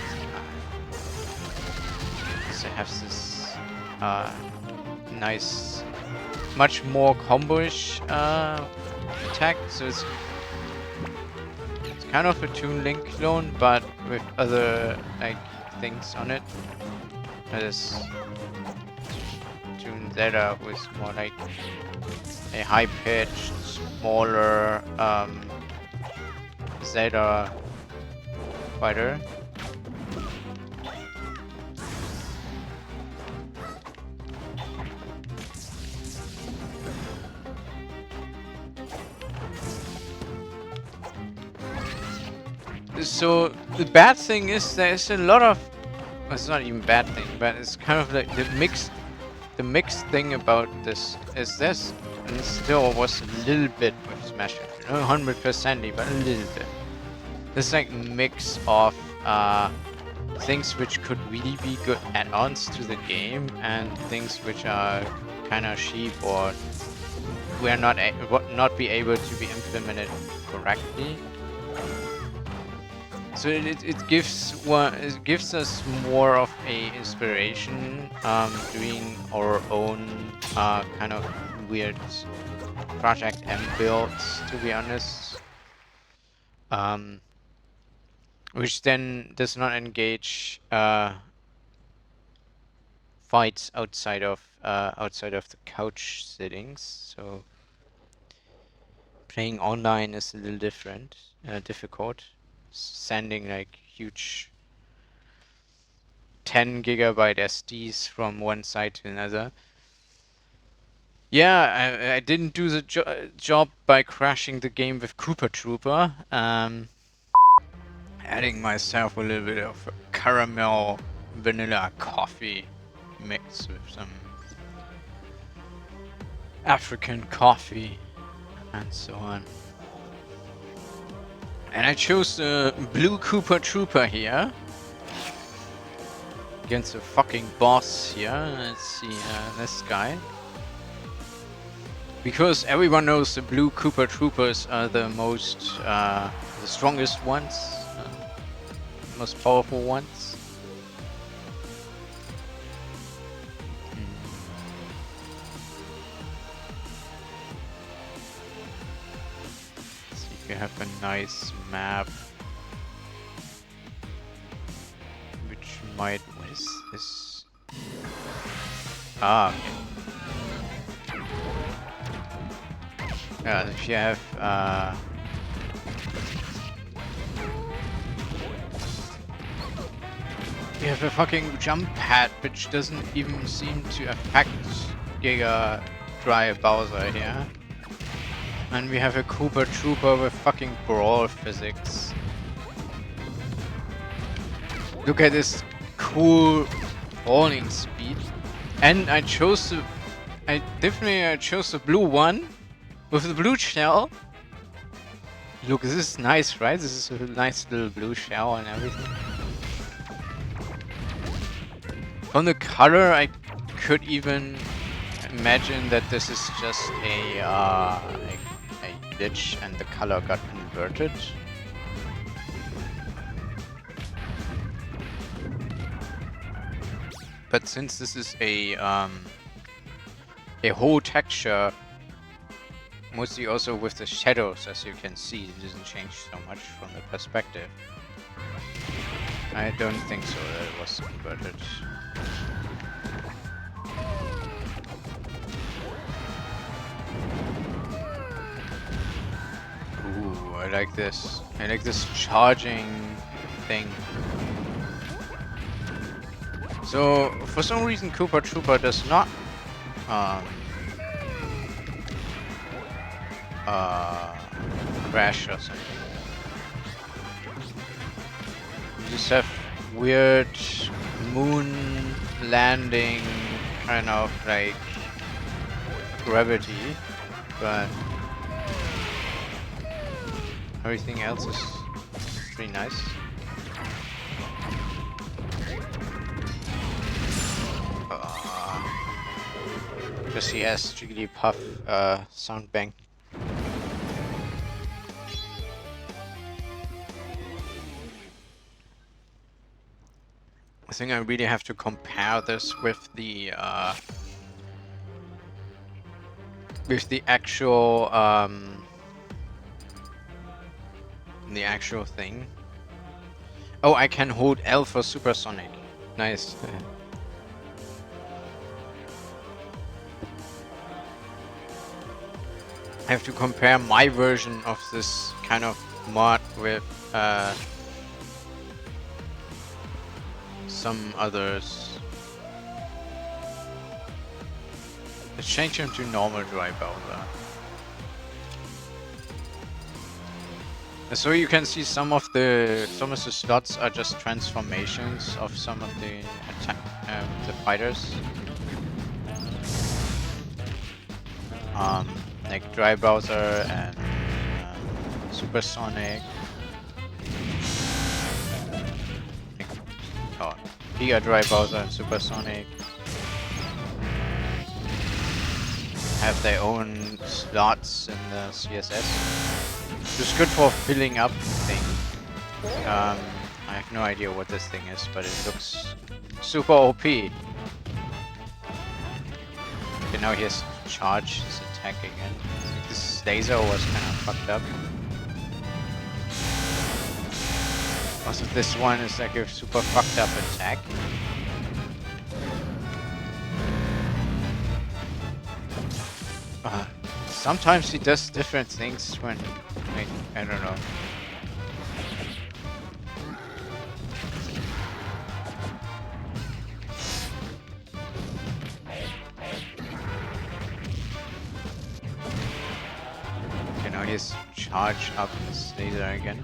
to have this nice, much more combo-ish attack. So it's kind of a Toon Link clone, but with other like things on it. This Toon Zeta was more like a high-pitched, smaller Zeta fighter. So the bad thing is there's a lot of, well, it's not even bad thing, but it's kind of like the mixed thing about this is this, and it still was a little bit with Smash, not 100%, but a little bit. This like mix of things which could really be good add-ons to the game and things which are kind of cheap or will not be able to be implemented correctly. So it gives us more of a inspiration doing our own kind of weird Projekt M builds, to be honest, which then does not engage fights outside of the couch sittings. So playing online is a little different, difficult. Sending like huge 10 gigabyte SDs from one side to another. Yeah, I didn't do the job by crashing the game with Koopa Trooper. Adding myself a little bit of caramel vanilla coffee mix with some African coffee and so on. And I chose the blue Koopa Trooper here against the fucking boss here. Let's see this guy. Because everyone knows the blue Koopa Troopers are the most, the strongest ones, most powerful ones. You have a nice map, which might, what is this? Ah, okay. Yeah, if you have a fucking jump pad which doesn't even seem to affect Giga Dry Bowser here. And we have a Koopa Trooper with fucking brawl physics. Look at this cool falling speed. And I chose the... I chose the blue one with the blue shell. Look, this is nice, right? This is a nice little blue shell and everything. From the color, I could even imagine that this is just a glitch and the color got inverted. But since this is a whole texture, mostly also with the shadows, as you can see, it doesn't change so much from the perspective. I don't think so that it was inverted. Ooh, I like this. I like this charging thing. So, for some reason Koopa Trooper does not crash or something. You just have weird moon landing kind of like gravity, but everything else is pretty nice. because he has Jigglypuff sound bank. I think I really have to compare this with the actual thing. Oh, I can hold L for supersonic. Nice. I have to compare my version of this kind of mod with some others. Let's change him to normal dry Bowser. So you can see some of the slots are just transformations of some of the fighters. Like Dry Bowser and Supersonic. Oh, Giga Dry Bowser and Supersonic have their own slots in the CSS. It's good for filling up things. I have no idea what this thing is, but it looks super OP. Okay, now he has to charge his attack again. I think this laser was kind of fucked up. Also, this one is like a super fucked up attack. Sometimes he does different things when, like, I don't know. Okay, now he's charged up his laser again.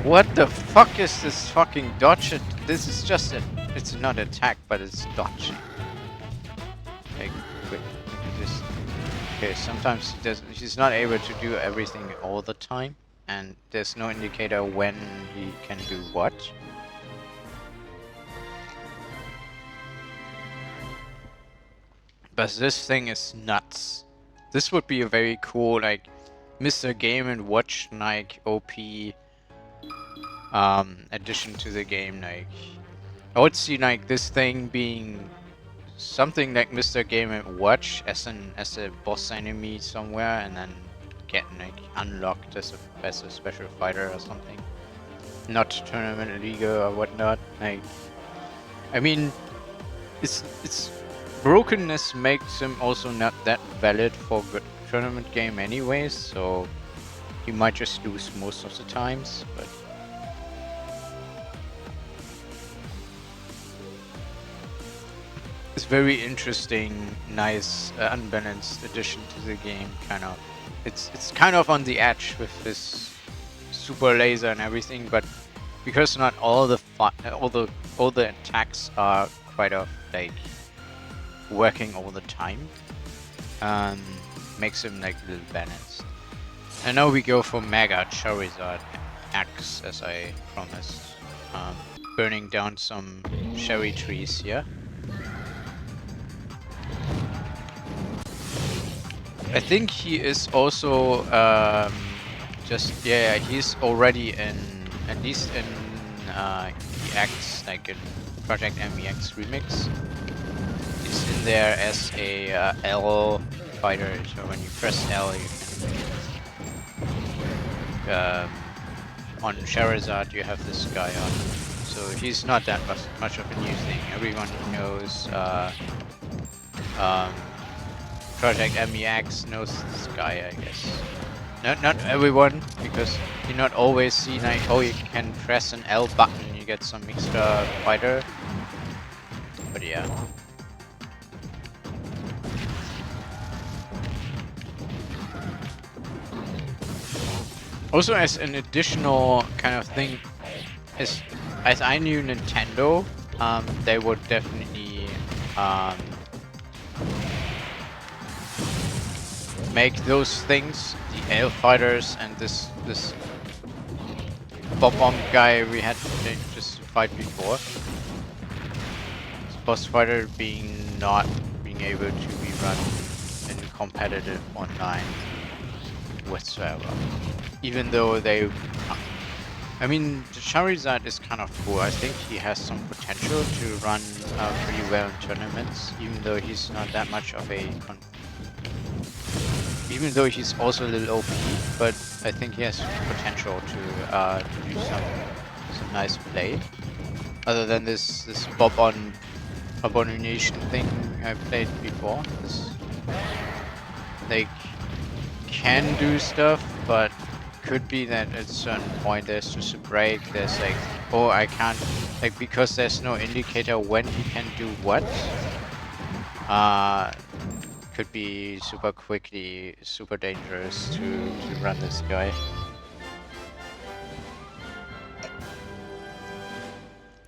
What the fuck is this fucking dodge? This is just a... It's not attack, but it's dodge. Like, wait, just... Okay, sometimes he's not able to do everything all the time. And there's no indicator when he can do what. But this thing is nuts. This would be a very cool, like, Mr. Game & Watch, like, OP... addition to the game. Like, I would see like this thing being something like Mr. Game & Watch as a boss enemy somewhere, and then getting like unlocked as a special fighter or something. Not tournament league or whatnot. Like, I mean, it's brokenness makes him also not that valid for good tournament game anyways. So he might just lose most of the times, but. It's very interesting, nice, unbalanced addition to the game. Kind of, it's kind of on the edge with this super laser and everything, but because not all the attacks are quite of like working all the time, makes him like a little balanced. And now we go for Mega Charizard X, as I promised, burning down some cherry trees here. I think he is also he's already in, at least in EX, like in Projekt Remix+. He's in there as a L fighter, so when you press L you can on Charizard you have this guy on. So he's not that much of a new thing. Everyone knows Projekt MEX knows this guy, I guess. Not everyone, because you not always see like, oh, you can press an L button and you get some extra fighter. But yeah. Also, as an additional kind of thing, as I knew Nintendo, they would definitely make those things, the L fighters and this bomb guy we had just fight before. Boss fighter not being able to be run in competitive online whatsoever. Even though they, I mean, the Charizard is kind of cool. I think he has some potential to run pretty well in tournaments, even though he's not that much of a even though he's also a little OP, but I think he has potential to do some nice play. Other than this Bob on abomination thing I played before, this like can do stuff, but could be that at a certain point there's just a break. There's like, oh, I can't, like, because there's no indicator when he can do what. Could be super quickly, super dangerous to run this guy.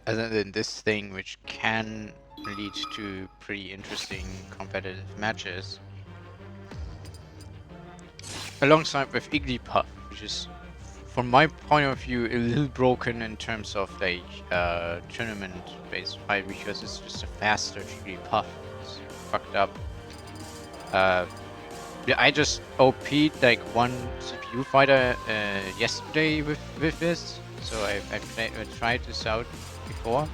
Other than this thing, which can lead to pretty interesting competitive matches. Alongside with Igglypuff, which is, from my point of view, a little broken in terms of like tournament-based fight, because it's just a faster Igglypuff. It's fucked up. Yeah, I just OP'd like one CPU fighter yesterday with this, so I tried this out before.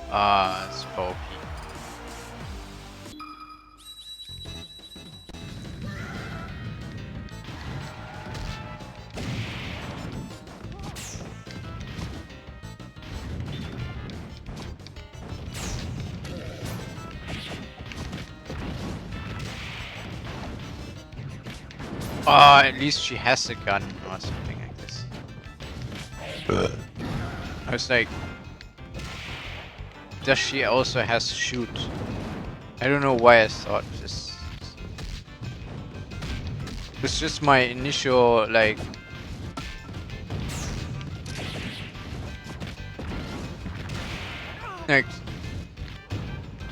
It's OP. At least she has a gun or something like this. I was like, does she also has shoot? I don't know why I thought this. It's just my initial like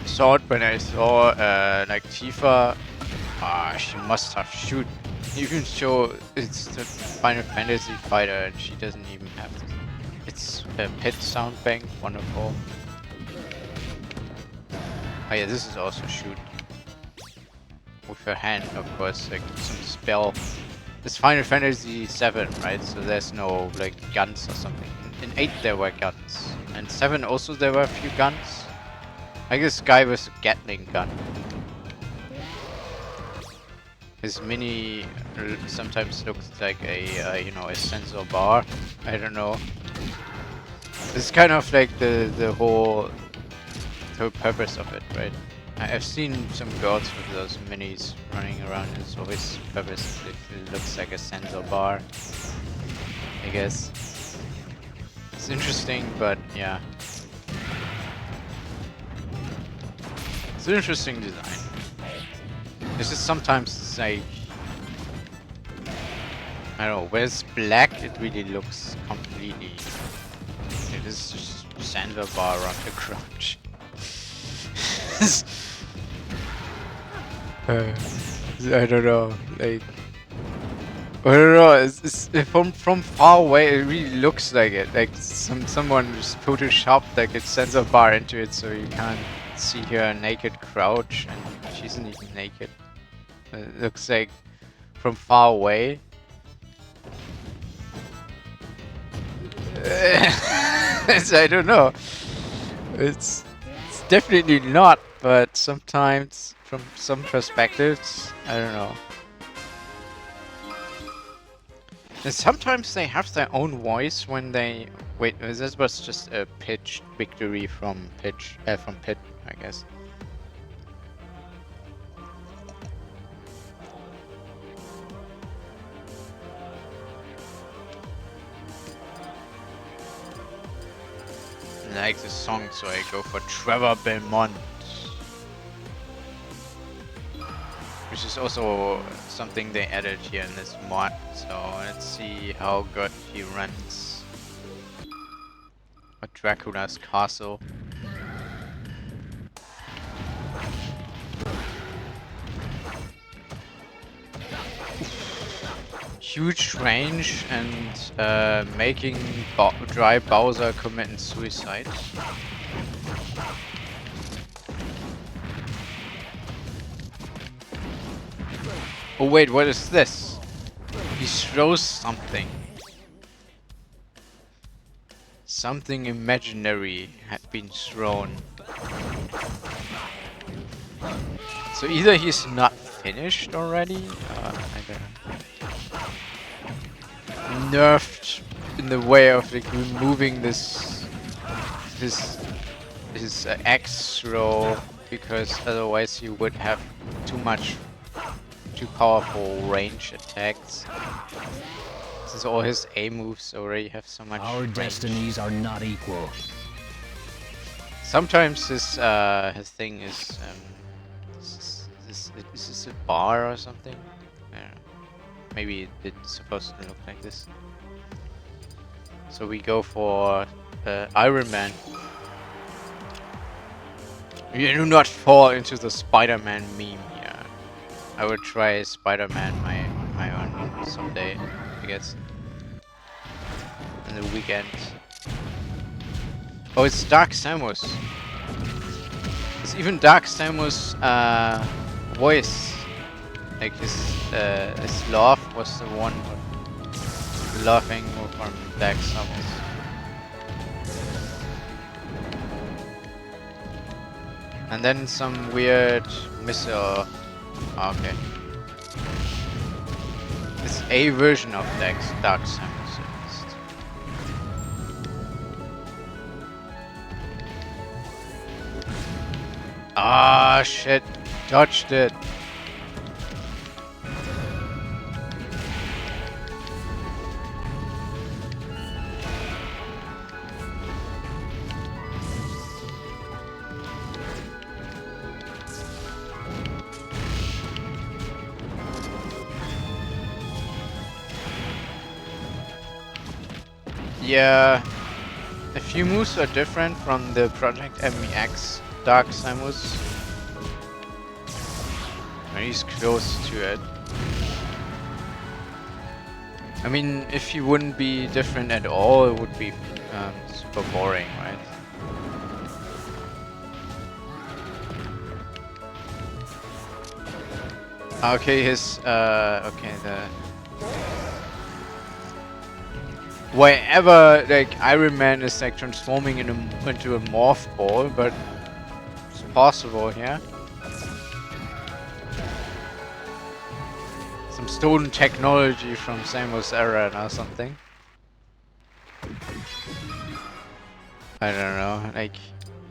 thought when I saw like Tifa. She must have shoot. Even though it's the Final Fantasy fighter and she doesn't even have this. It's a pet sound bank, wonderful. Oh yeah, this is also shoot. With her hand, of course, like some spell. It's Final Fantasy 7, right? So there's no like guns or something. In 8 there were guns. And 7 also there were a few guns. I guess guy with a Gatling gun. His mini sometimes looks like a you know, a sensor bar. I don't know. It's kind of like the whole purpose of it, right? I've seen some girls with those minis running around. It's always purpose. It looks like a sensor bar, I guess. It's interesting, but yeah, it's an interesting design. It's just sometimes it's like, I don't know, where it's black it really looks completely, it is just sandbar bar on the crouch. I don't know, like, I don't know, it's from far away it really looks like it, like someone just photoshopped like a sensor bar into it so you can't see her naked crouch, and she isn't even naked. It looks like from far away. I don't know. It's definitely not, but sometimes from some perspectives, I don't know. And sometimes they have their own voice when they wait. This was just a pitch victory from Pit, I guess. I like the song, so I go for Trevor Belmont, which is also something they added here in this mod. So let's see how good he runs at Dracula's castle. huge range and making dry Bowser committing suicide. Oh wait, what is this? He throws something. Something imaginary had been thrown. So either he's not finished already, I don't know. Nerfed in the way of like removing this axe throw, because otherwise you would have too powerful range attacks. Since all his A moves already have so much Our range. destinies are not equal. Sometimes his thing is is this a bar or something? I don't know. Maybe it's supposed to look like this. So we go for Iron Man. You do not fall into the Spider-Man meme here. I would try Spider-Man my own someday, I guess. In the weekend. Oh, it's Dark Samus. It's even Dark Samus voice. Like his laugh was the one laughing from Dark Samus. And then some weird missile. Okay. It's a version of Dark Samus at least. Ah shit. Dodged it. Yeah, a few moves are different from the Project M Dark Samus. When he's close to it. I mean, if he wouldn't be different at all, it would be super boring, right? Okay, okay, wherever like Iron Man is like transforming into a morph ball, but it's possible here. Some stolen technology from Samus era or something. I don't know, like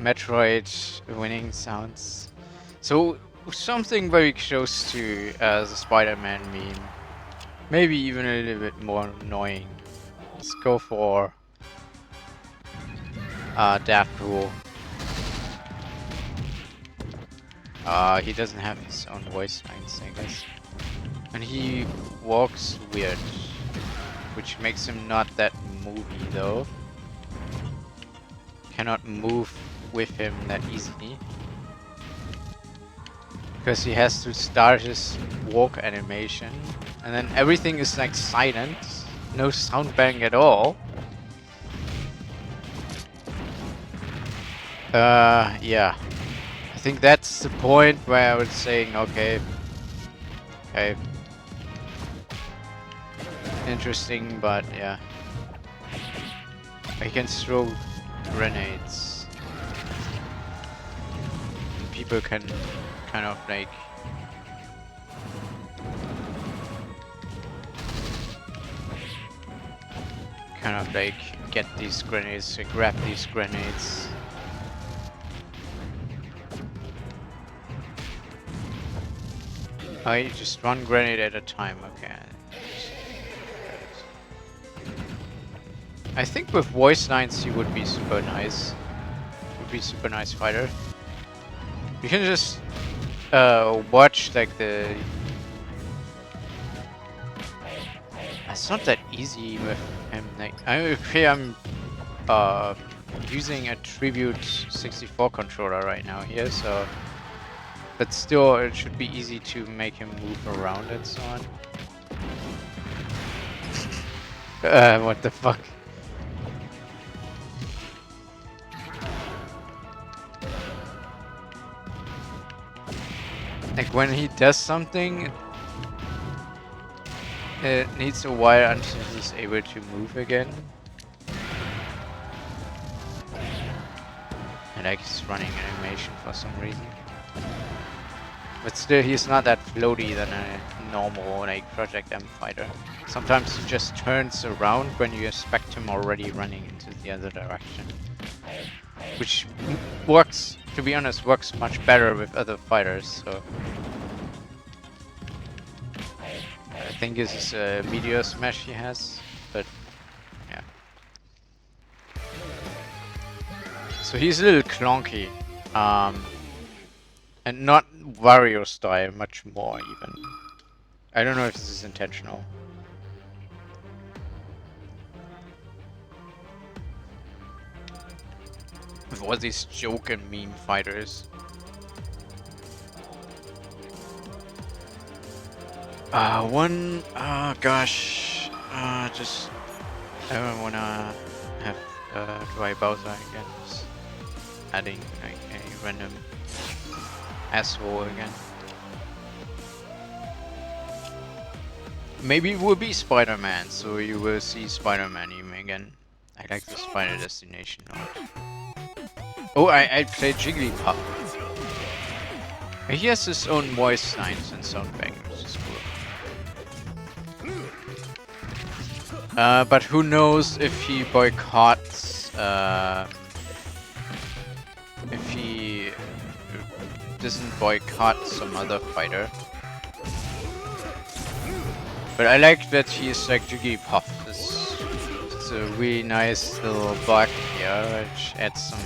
Metroid winning sounds. So something very close to the Spider-Man meme. Maybe even a little bit more annoying. Let's go for Deadpool. He doesn't have his own voice lines, I guess. And he walks weird, which makes him not that movie though. Cannot move with him that easily. Because he has to start his walk animation, and then everything is like silent. No sound bang at all. Yeah. I think that's the point where I was saying, okay. Interesting, but yeah. I can throw grenades. People can kind of like get these grenades, grab these grenades. I just one grenade at a time, okay. I think with voice lines he would be super nice. Would be super nice fighter. You can just watch like the. It's not that easy with him. Like I'm using a Tribute 64 controller right now here, so. But still, it should be easy to make him move around and so on. What the fuck? Like when he does something, it needs a while until he's able to move again. And like he's running animation for some reason. But still, he's not that floaty than a normal like Projekt M fighter. Sometimes he just turns around when you expect him already running into the other direction. Which works, to be honest, works much better with other fighters, so... I think this is a meteor smash he has, but yeah. So he's a little clunky, and not Wario style, much more even. I don't know if this is intentional. With all these joke and meme fighters. Gosh, just I don't wanna have dry Bowser again. Just adding like a random asshole again. Maybe it will be Spider-Man, so you will see Spider-Man even again. I like the Spider Destination mode. Oh, I played Jigglypuff. He has his own voice lines and sound bangers, which is cool. But who knows if he boycotts, if he doesn't boycott some other fighter. But I like that he's like Jigglypuff. It's a really nice little bug here, which adds some...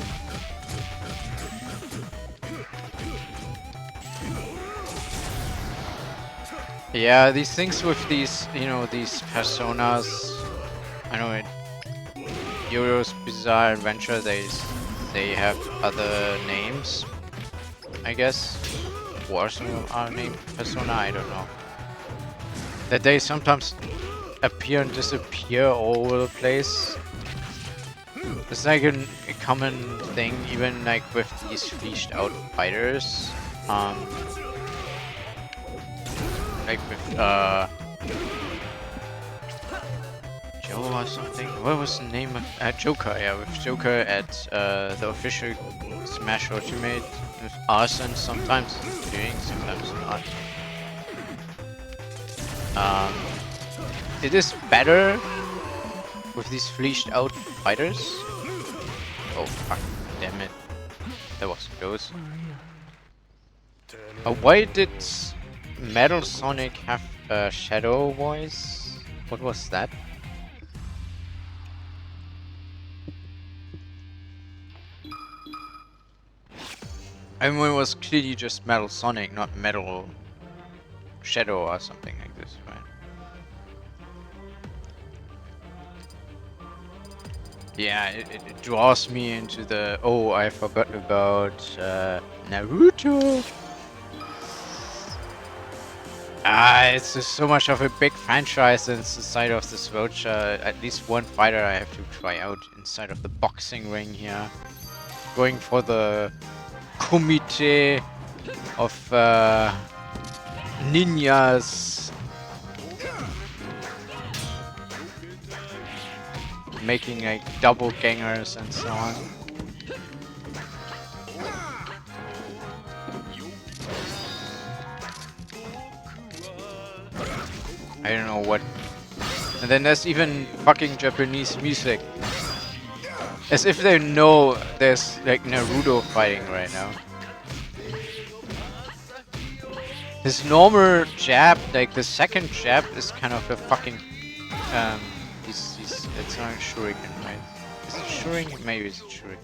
Yeah, these things with these, you know, these personas, I know it, Yoyo's Bizarre Adventure, they have other names, I guess, Warzone are named persona, I don't know. That they sometimes appear and disappear all over the place. It's like a common thing, even like with these fleshed out fighters. Like with Joe or something. What was the name of Joker? Yeah, with Joker at the official Smash Ultimate with Arson. Sometimes doing, sometimes not. It is better with these fleshed out fighters. Oh fuck! Damn it! That was close. Why did Metal Sonic have a shadow voice? What was that? I mean, it was clearly just Metal Sonic, not Metal Shadow or something like this, right? Yeah, it draws me into the... Oh, I forgot about Naruto! It's just so much of a big franchise inside of this voucher. At least one fighter I have to try out inside of the boxing ring here. Going for the Comité of Ninjas. Making like double gangers and so on. I don't know what. And then there's even fucking Japanese music. As if they know there's like Naruto fighting right now. His normal jab, like the second jab, is kind of a fucking it's not shuriken, right? Is it shuriken? Maybe it's shuriken.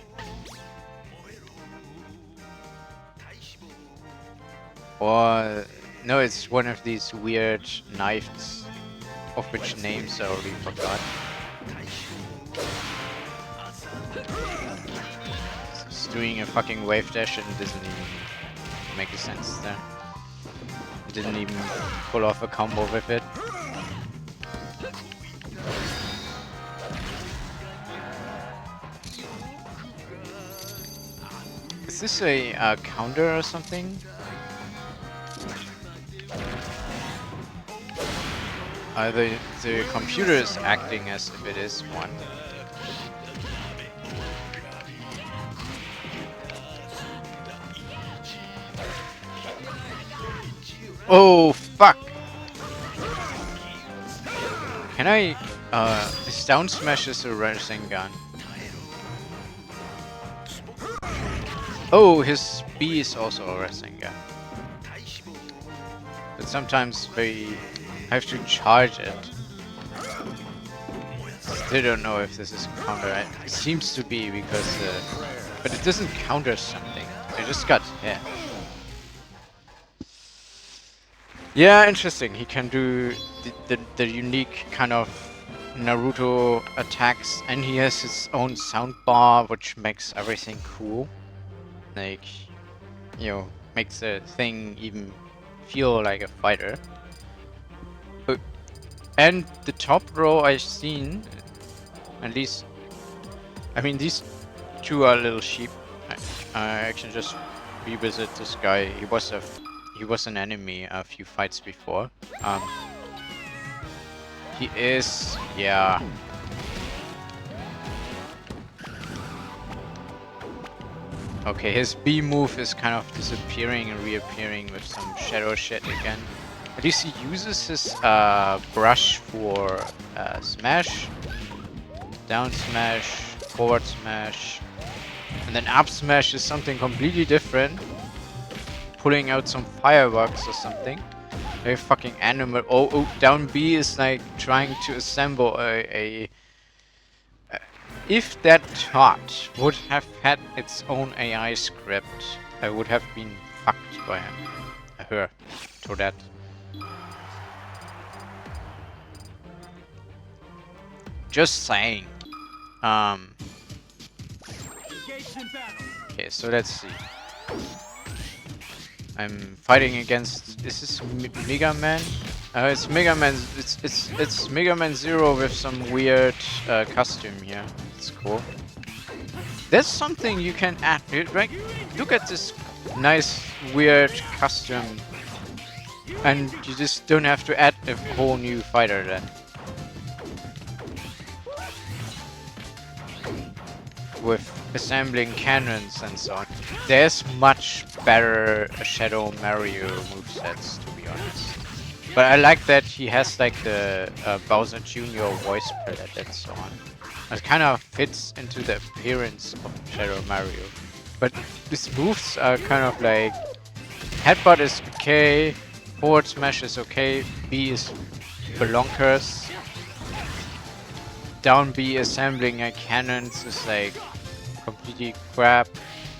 Or no, it's one of these weird knives, of which names I already forgot. It's doing a fucking wave dash and doesn't even make a sense there. Didn't even pull off a combo with it. Is this a counter or something? The computer is acting as if it is one. Oh fuck! Can I? This down smash is a Rasengan. Oh, his B is also a Rasengan. But sometimes they have to charge it. Still don't know if this is a counter. It seems to be because, but it doesn't counter something. I just got hit. Yeah, interesting. He can do the unique kind of Naruto attacks, and he has his own soundbar, which makes everything cool. Like, you know, makes the thing even feel like a fighter. And the top row I've seen, at least, I mean, these two are little sheep. I can just revisit this guy. He was an enemy a few fights before. He is, yeah. Okay, his B move is kind of disappearing and reappearing with some shadow shit again. At least he uses his brush for smash, down smash, forward smash, and then up smash is something completely different. Pulling out some fireworks or something. Very fucking animal. Oh, down B is like trying to assemble a if that taunt would have had its own AI script, I would have been fucked by her. To that. Just saying. Okay, so let's see. I'm fighting against. Is this Mega Man? It's Mega Man. It's Mega Man Zero with some weird costume here. It's cool. There's something you can add. Right? Look at this nice weird costume, and you just don't have to add a whole new fighter then. With assembling cannons and so on. There's much better Shadow Mario movesets, to be honest. But I like that he has like the Bowser Jr. voice palette and so on. It kind of fits into the appearance of Shadow Mario. But these moves are kind of like... Headbutt is okay, forward smash is okay, B is belonkers. Down B assembling cannons is like completely crap.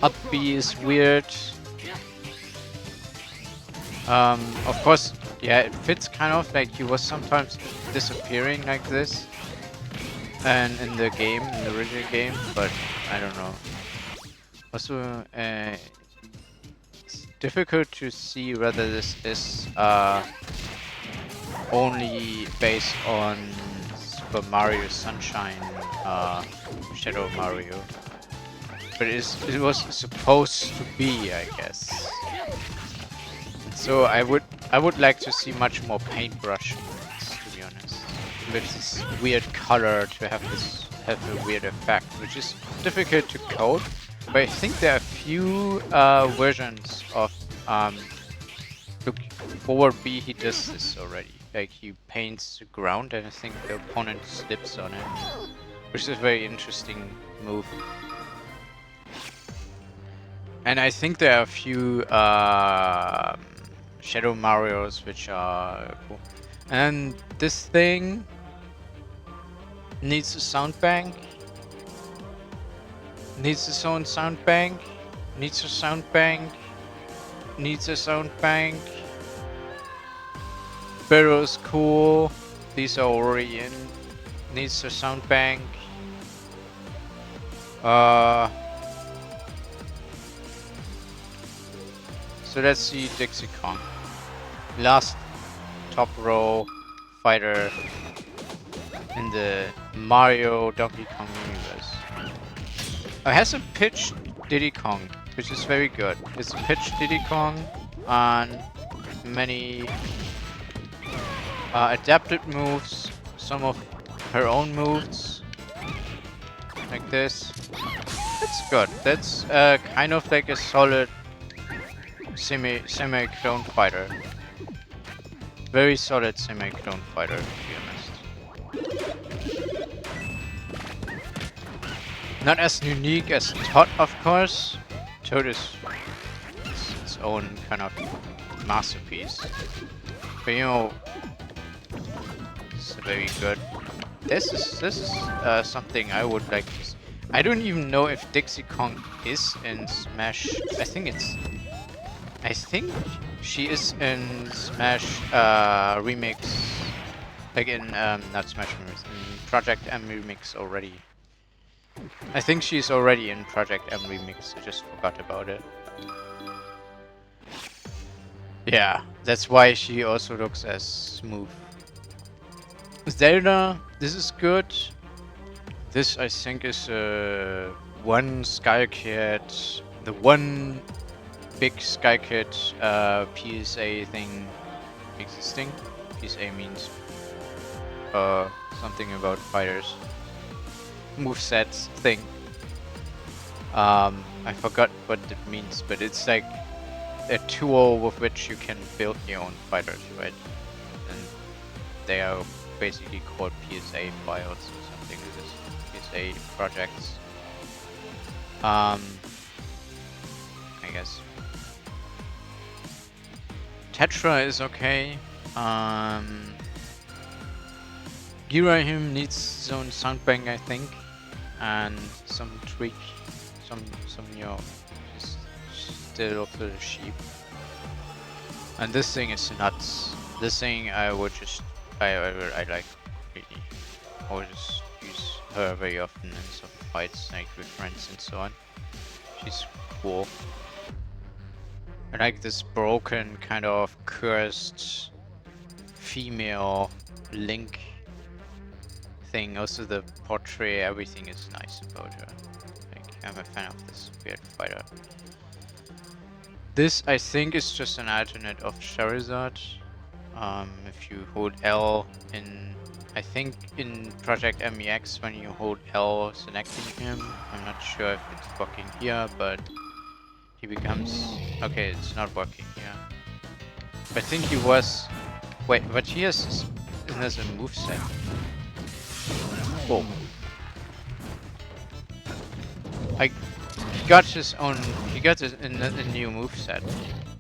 Up B is weird. Of course, yeah, it fits kind of like he was sometimes disappearing like this. And in the game, in the original game, but I don't know. Also, it's difficult to see whether this is only based on Super Mario Sunshine Shadow Mario. But it was supposed to be, I guess. So I would like to see much more paintbrush moves, to be honest. With this weird color to have a weird effect, which is difficult to code. But I think there are a few versions of look, forward B he does this already. Like he paints the ground and I think the opponent slips on it. Which is a very interesting move. And I think there are a few Shadow Marios which are cool. And this thing needs a sound bank. Needs its own sound bank. Needs a sound bank. Needs a sound bank. Barrel's cool. These are already in. Needs a sound bank. So let's see Dixie Kong. Last top row fighter in the Mario Donkey Kong universe. Hasn't pitched Diddy Kong which is very good. It's a pitch Diddy Kong on many adapted moves, some of her own moves, like this. That's good. That's kind of like a solid semi-clone fighter. Very solid semi-clone fighter, to be honest. Not as unique as Todd, of course. Toad is its own kind of masterpiece. But you know, it's very good. This is something I would like to see. I don't even know if Dixie Kong is in Smash. I think she is in Smash Remix. Like in not Smash Remix, in Projekt M Remix already. I think she's already in Projekt M Remix. I just forgot about it. Yeah, that's why she also looks as smooth. Zelda, this is good. This I think is one Sky Kid, the one big Sky Kid PSA thing existing. PSA means something about fighters. Movesets thing. I forgot what it means, but it's like a tool with which you can build your own fighters, right? And they are basically called PSA files or something like this. PSA projects. I guess. Tetra is okay. Girahim needs his own soundbank, I think, and some tweak, some you know, just still of the sheep. And this thing is nuts. This thing I would just, I like really. I would just use her very often in some fights, like with friends and so on. She's cool. I like this broken, kind of cursed female Link thing. Also the portrait, everything is nice about her. Like, I'm a fan of this weird fighter. This, I think, is just an alternate of Charizard. If you hold L in, I think in Projekt MEX, when you hold L selecting him, I'm not sure if it's working here, but he becomes, okay, it's not working here. But I think he was, wait, but he has a moveset. Whoa. I got his own, he got a new moveset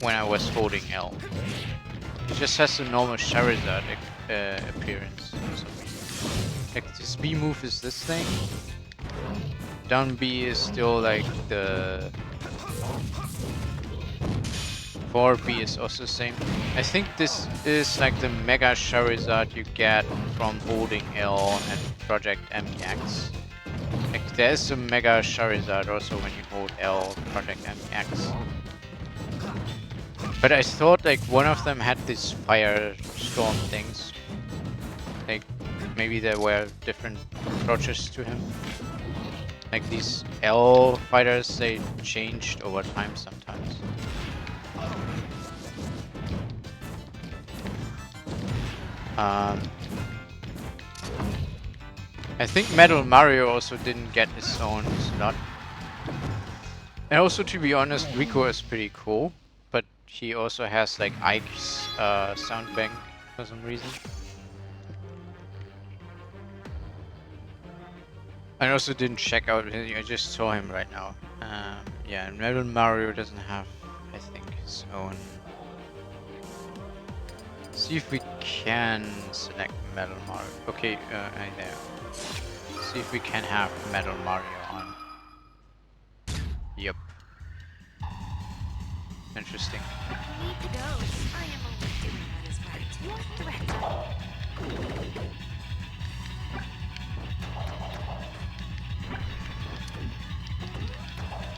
when I was holding L. He just has a normal Charizard appearance. Like this B move is this thing. Down B is still like the 4B is also the same. I think this is like the Mega Charizard you get from holding L and Projekt MEX. Like there's a Mega Charizard also when you hold L, Projekt MEX. But I thought like one of them had these firestorm things. Like maybe there were different approaches to him. Like these L fighters, they changed over time sometimes. I think Metal Mario also didn't get his own slot. And also, to be honest, Rico is pretty cool, but he also has like Ike's sound bank for some reason. I also didn't check out, I just saw him right now. Yeah, and Metal Mario doesn't have, I think, his own. See if we can select Metal Mario. Okay, there. See if we can have Metal Mario on. Yep. Interesting. You need to go. I am only doing what is right. Your threat.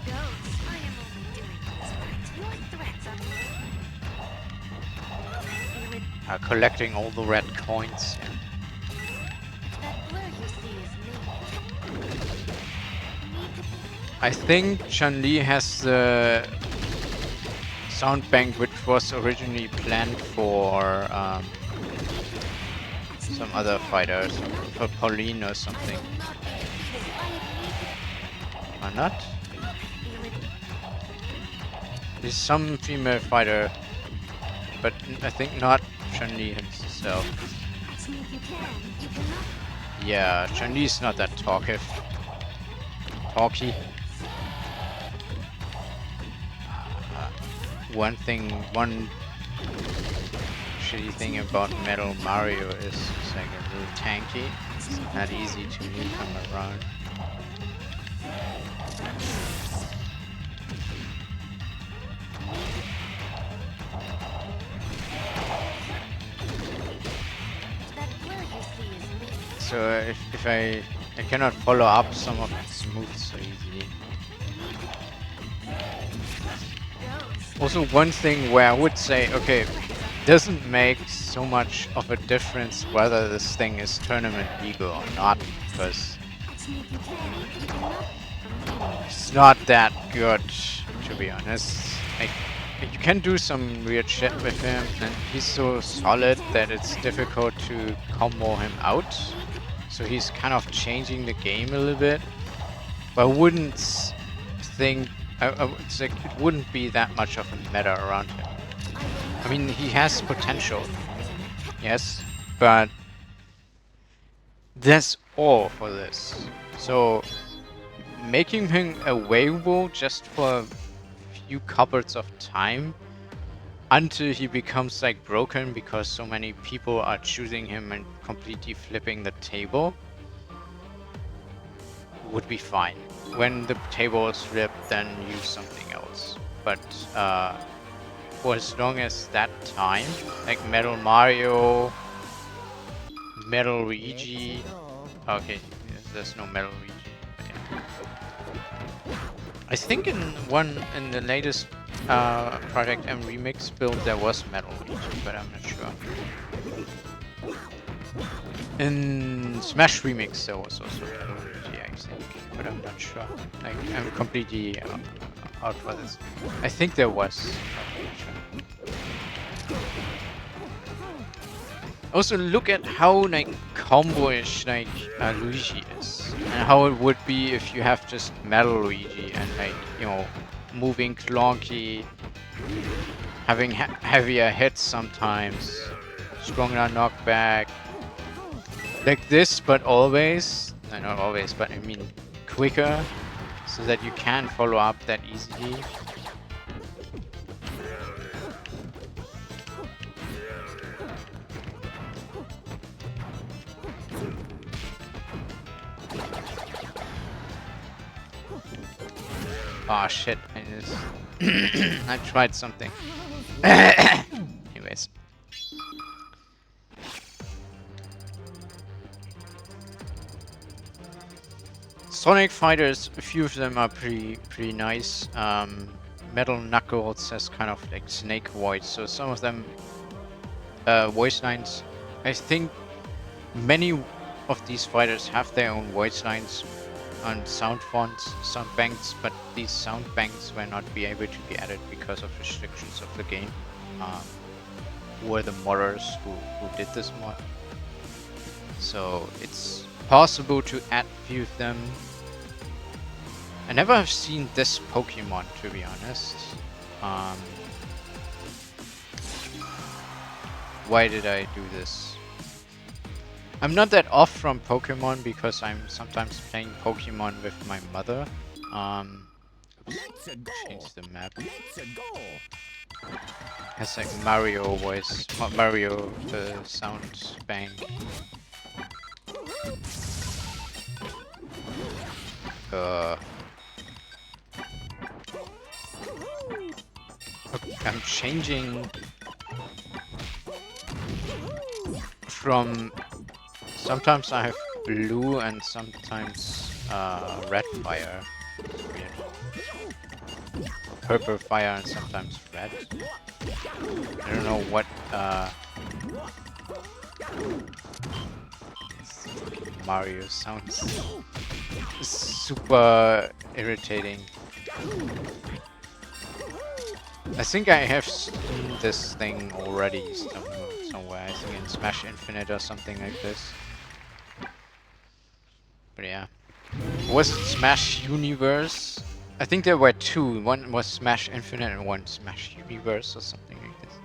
Ghost, I am only doing what is right. Your threats are Collecting all the red coins. Yeah. that blur you see is me. Need to I think Chun-Li has the sound bank which was originally planned for some other fighters, for Pauline or something. Or not? There's some female fighter, but I think not Chun-Li himself. Yeah, Chun-Li's not that talky. One shitty thing about Metal Mario is it's like a little tanky. It's not easy to move him around. So if I cannot follow up some of its moves so easily. Also, one thing where I would say, okay, doesn't make so much of a difference whether this thing is tournament legal or not, because it's not that good, to be honest. Like, you can do some weird shit with him, and he's so solid that it's difficult to combo him out. So he's kind of changing the game a little bit. But I wouldn't think... I would say it wouldn't be that much of a meta around him. I mean, he has potential. Yes, but... that's all for this. So... making him available just for a few couplets of time until he becomes like broken because so many people are choosing him and completely flipping the table would be fine. When the table is flipped, then use something else. But for as long as that time, like Metal Mario, Metal Luigi, okay, there's no Metal Luigi. I think in the latest Projekt M remix build there was Metal Luigi, but I'm not sure. In Smash remix there was also Metal Luigi, I think, but I'm not sure. Like, I'm completely out for this. I think there was. I'm not sure. Also, look at how like combo-ish like Luigi is, and how it would be if you have just Metal Luigi and like, you know, moving clunky, having heavier hits sometimes, stronger knockback, like this, but always, no, not always, but I mean quicker, so that you can follow up that easily. Oh shit, I just... I tried something. Anyways. Sonic fighters, a few of them are pretty nice. Metal Knuckles has kind of like snake voice, so some of them voice lines. I think many of these fighters have their own voice lines on sound fonts, sound banks, but these sound banks were not be able to be added because of restrictions of the game. Were the modders who did this mod. So it's possible to add few of them. I never have seen this Pokemon, to be honest. Why did I do this? I'm not that off from Pokemon because I'm sometimes playing Pokemon with my mother. Change the map. Has like Mario voice, Mario sound bank. Okay, I'm changing from. Sometimes I have blue and sometimes red fire. Weird. Purple fire and sometimes red. I don't know what Mario sounds. super irritating. I think I have seen this thing already somewhere. I think in Smash Infinite or something like this. But yeah. Was it Smash Universe? I think there were two. One was Smash Infinite and one Smash Universe or something like this.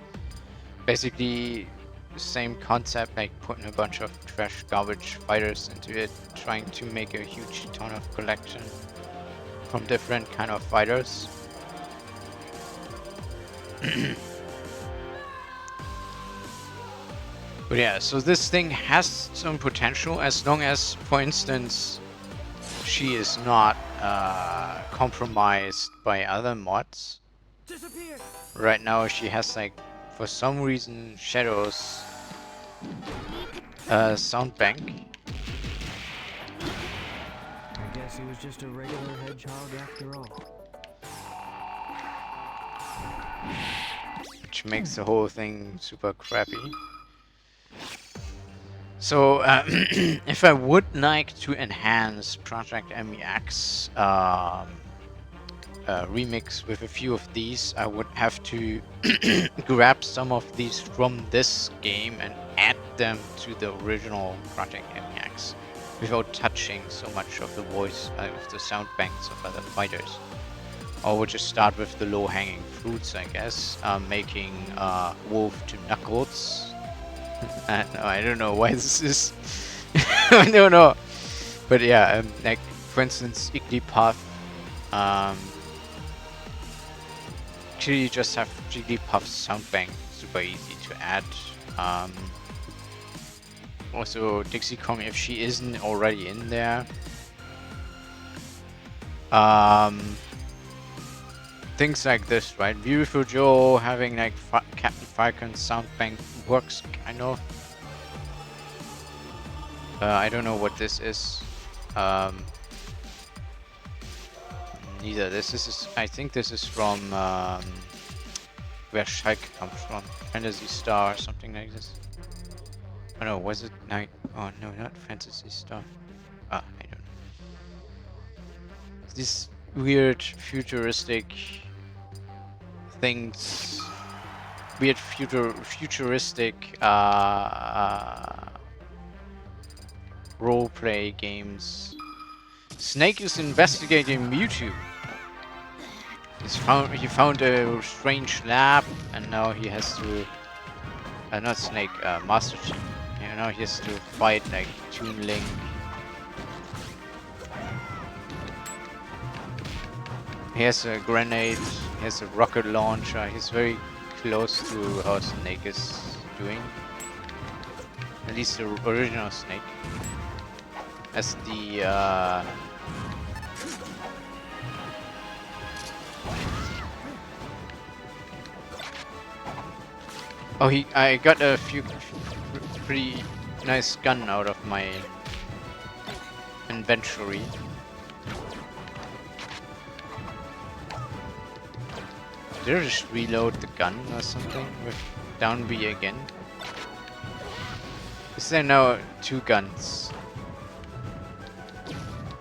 Basically, the same concept, like putting a bunch of trash garbage fighters into it, trying to make a huge ton of collection from different kind of fighters. But yeah, so this thing has some potential as long as, for instance, she is not compromised by other mods. Right now she has, like, for some reason, Shadow's sound bank. I guess he was just a regular hedgehog after all. Which makes the whole thing super crappy. So, if I would like to enhance Project MEX remix with a few of these, I would have to grab some of these from this game and add them to the original Project MEX without touching so much of the voice, of the sound banks of other fighters. Or we'll just start with the low-hanging fruits, I guess, making Wolf to Knuckles. I don't know why this is. I don't know. But yeah, like, for instance, Jigglypuff. Actually, you just have Jigglypuff's sound bank, super easy to add. Also, Dixie Kong, if she isn't already in there. Things like this, right? Beautiful Joe having like Captain Falcon's sound bank works, kind of. I don't know what this is. Neither. This is, I think this is from where Schalke comes from. Fantasy Star or something like this. Oh no, was it like, oh no, not Fantasy Star. I don't know. This weird futuristic things, weird futuristic roleplay games. Snake is investigating Mewtwo. He found a strange lab, and now he has to not Snake, Master Chief. You know, he has to fight like Toon Link. He has a grenade, he has a rocket launcher, he's very close to how Snake is doing. At least the original Snake. As the oh, I got a few pretty nice gun out of my inventory. Did I just reload the gun or something with down B again? Is there now two guns?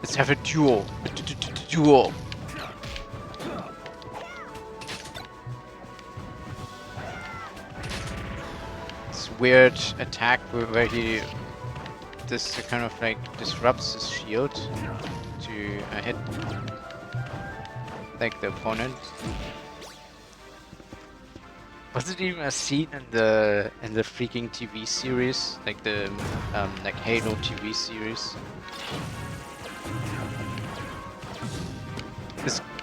Let's have a duel. Duel. It's weird attack where he this kind of like disrupts his shield to hit like the opponent. Was it even a scene in the freaking TV series, like the like Halo TV series?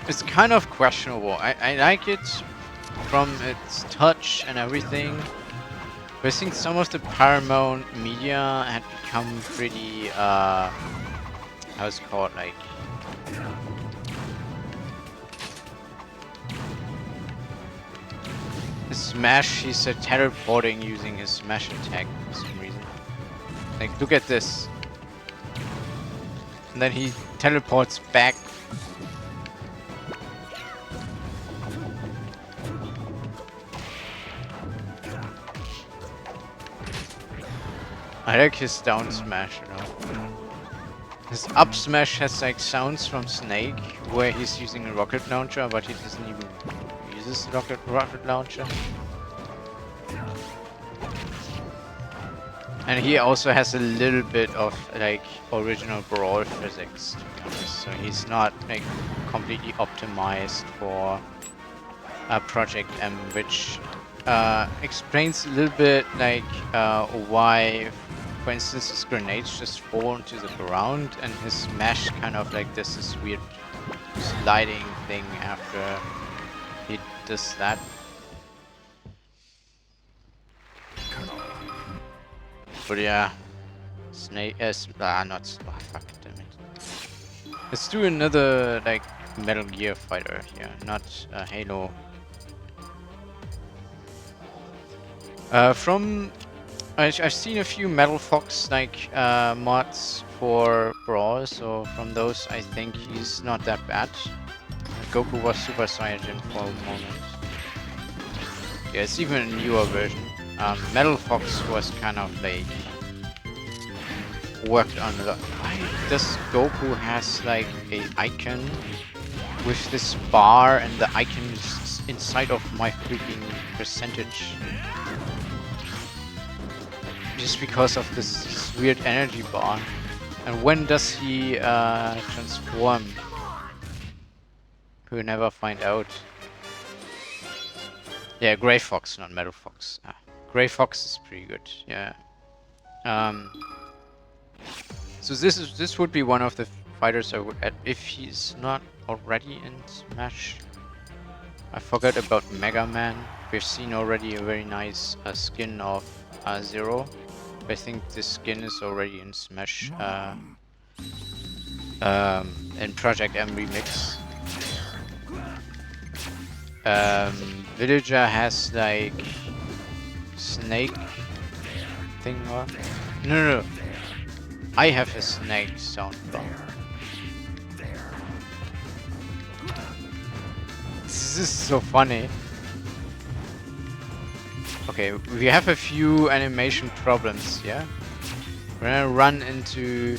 It's kind of questionable. I like it from its touch and everything, but I think some of the Paramount media had become pretty how's it called, like Smash, he's teleporting using his Smash attack for some reason. Like, look at this. And then he teleports back. I like his down smash, you know. His up smash has like sounds from Snake, where he's using a rocket launcher, but he doesn't even use this rocket launcher. And he also has a little bit of like original Brawl physics, to be honest. So he's not like completely optimized for Project M, which explains a little bit like why, for instance, his grenades just fall into the ground and his smash kind of like does this weird sliding thing after he does that. But yeah, Snake, not, fuck, damn it. Let's do another, like, Metal Gear fighter here, not Halo. I've seen a few Metal Fox, like, mods for Brawl, so from those I think he's not that bad. Goku was Super Saiyajin for a moment. Yeah, it's even a newer version. Metal Fox was kind of like worked on a lot. Why does Goku has like a icon with this bar and the icon is inside of my freaking percentage? Just because of this weird energy bar. And when does he transform? We'll never find out. Yeah, Grey Fox, not Metal Fox. Grey Fox is pretty good. Yeah. So this would be one of the fighters I would add if he's not already in Smash. I forgot about Mega Man. We've seen already a very nice skin of Zero. I think this skin is already in Smash. In Project M Remix. Villager has like snake thing or no. I have a snake sound bar. This is so funny. Okay, we have a few animation problems, yeah? We're gonna run into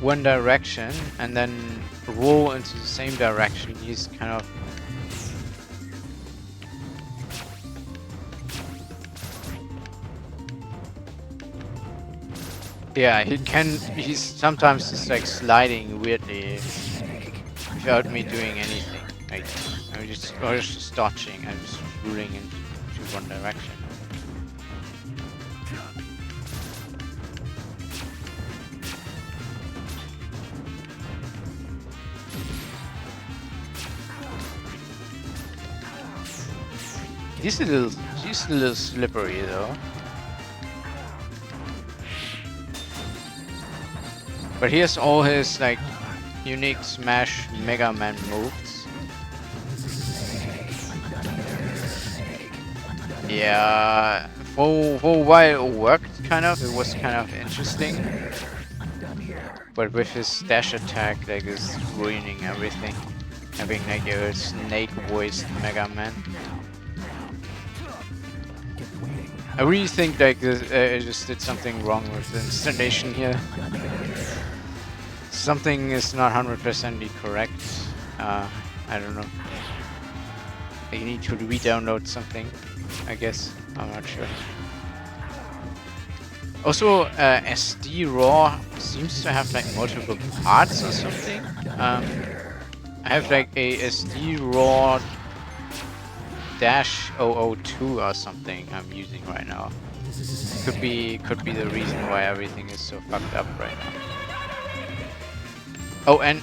one direction and then roll into the same direction. He's kind of... Yeah, he's sometimes just like sliding weirdly without me doing anything. Like, I was just dodging, I was ruling into one direction. He's a little slippery though. But he has all his like unique Smash Mega Man moves. Yeah, for a while it worked kind of. It was kind of interesting. But with his dash attack, like, is ruining everything. Having like a snake-voiced Mega Man. I really think like I just did something wrong with the installation here. Something is not 100% correct. I don't know. You need to re-download something, I guess. I'm not sure. Also, SD RAW seems to have like multiple parts or something. I have like a SD RAW -002 or something I'm using right now. Could be the reason why everything is so fucked up right now. Oh, and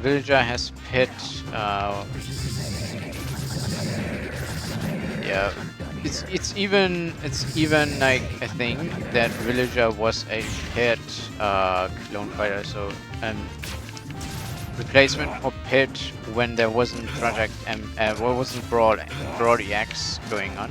Villager has pit. Yeah, it's even like a thing that Villager was a pit clone fighter. So replacement for Pit when there wasn't Project M, wasn't Brawl EX going on.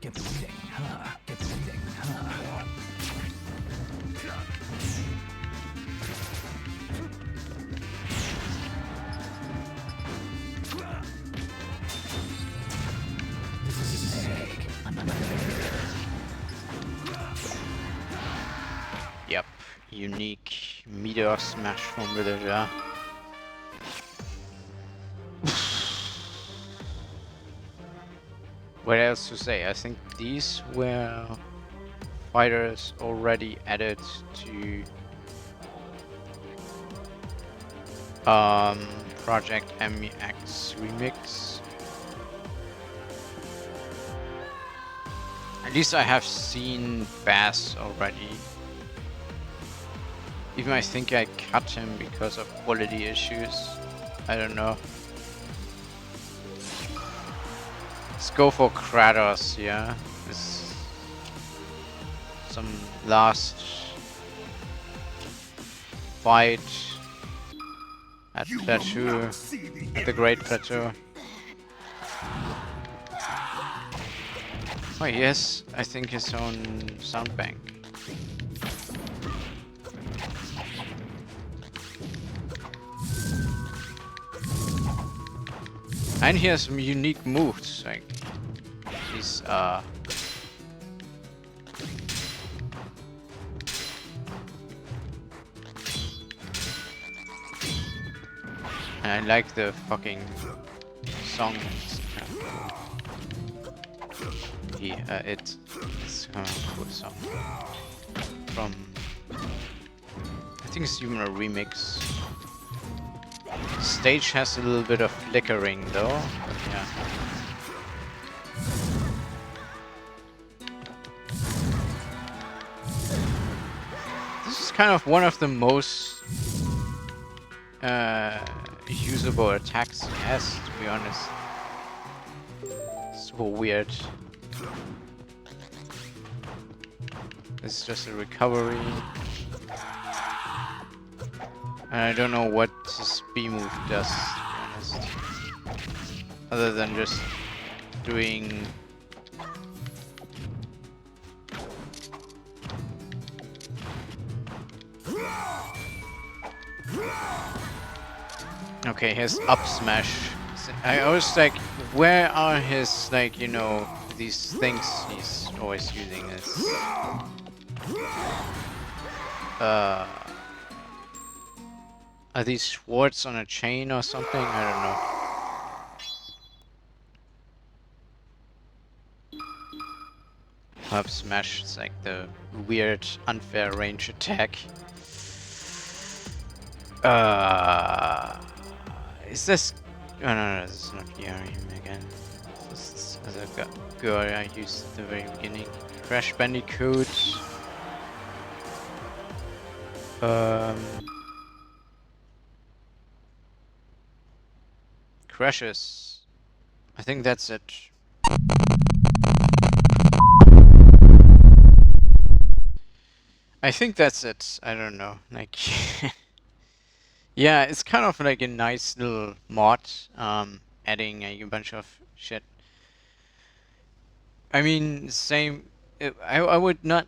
Get the reading, huh? Get the reading, huh? meteor smash from Villager. What else to say? I think these were fighters already added to Project MX At least I have seen Bass already. Even I think I cut him because of quality issues. I don't know. Let's go for Kratos, yeah. This some last fight at Plateau, at the Great Plateau. Oh yes, I think his own sound bank. And he has some unique moves, like he's and I like the fucking song. It's a cool song from I think it's even a remix. Stage has a little bit of flickering though, but yeah. This is kind of one of the most usable attacks he has, to be honest. So weird. It's just a recovery. And I don't know what his B move does, to be honest. Other than just doing... Okay, his up smash. I was like, where are his, like, you know, these things he's always using? This. Are these swords on a chain or something? I don't know. Up smash is like the weird, unfair range attack. Is this? Oh no, this is not Yarim again. This is a girl I used at the very beginning. Crash Bandicoot. Crashes. I think that's it. I think that's it. I don't know. Like, yeah, it's kind of like a nice little mod, adding a bunch of shit. I mean, same. I would not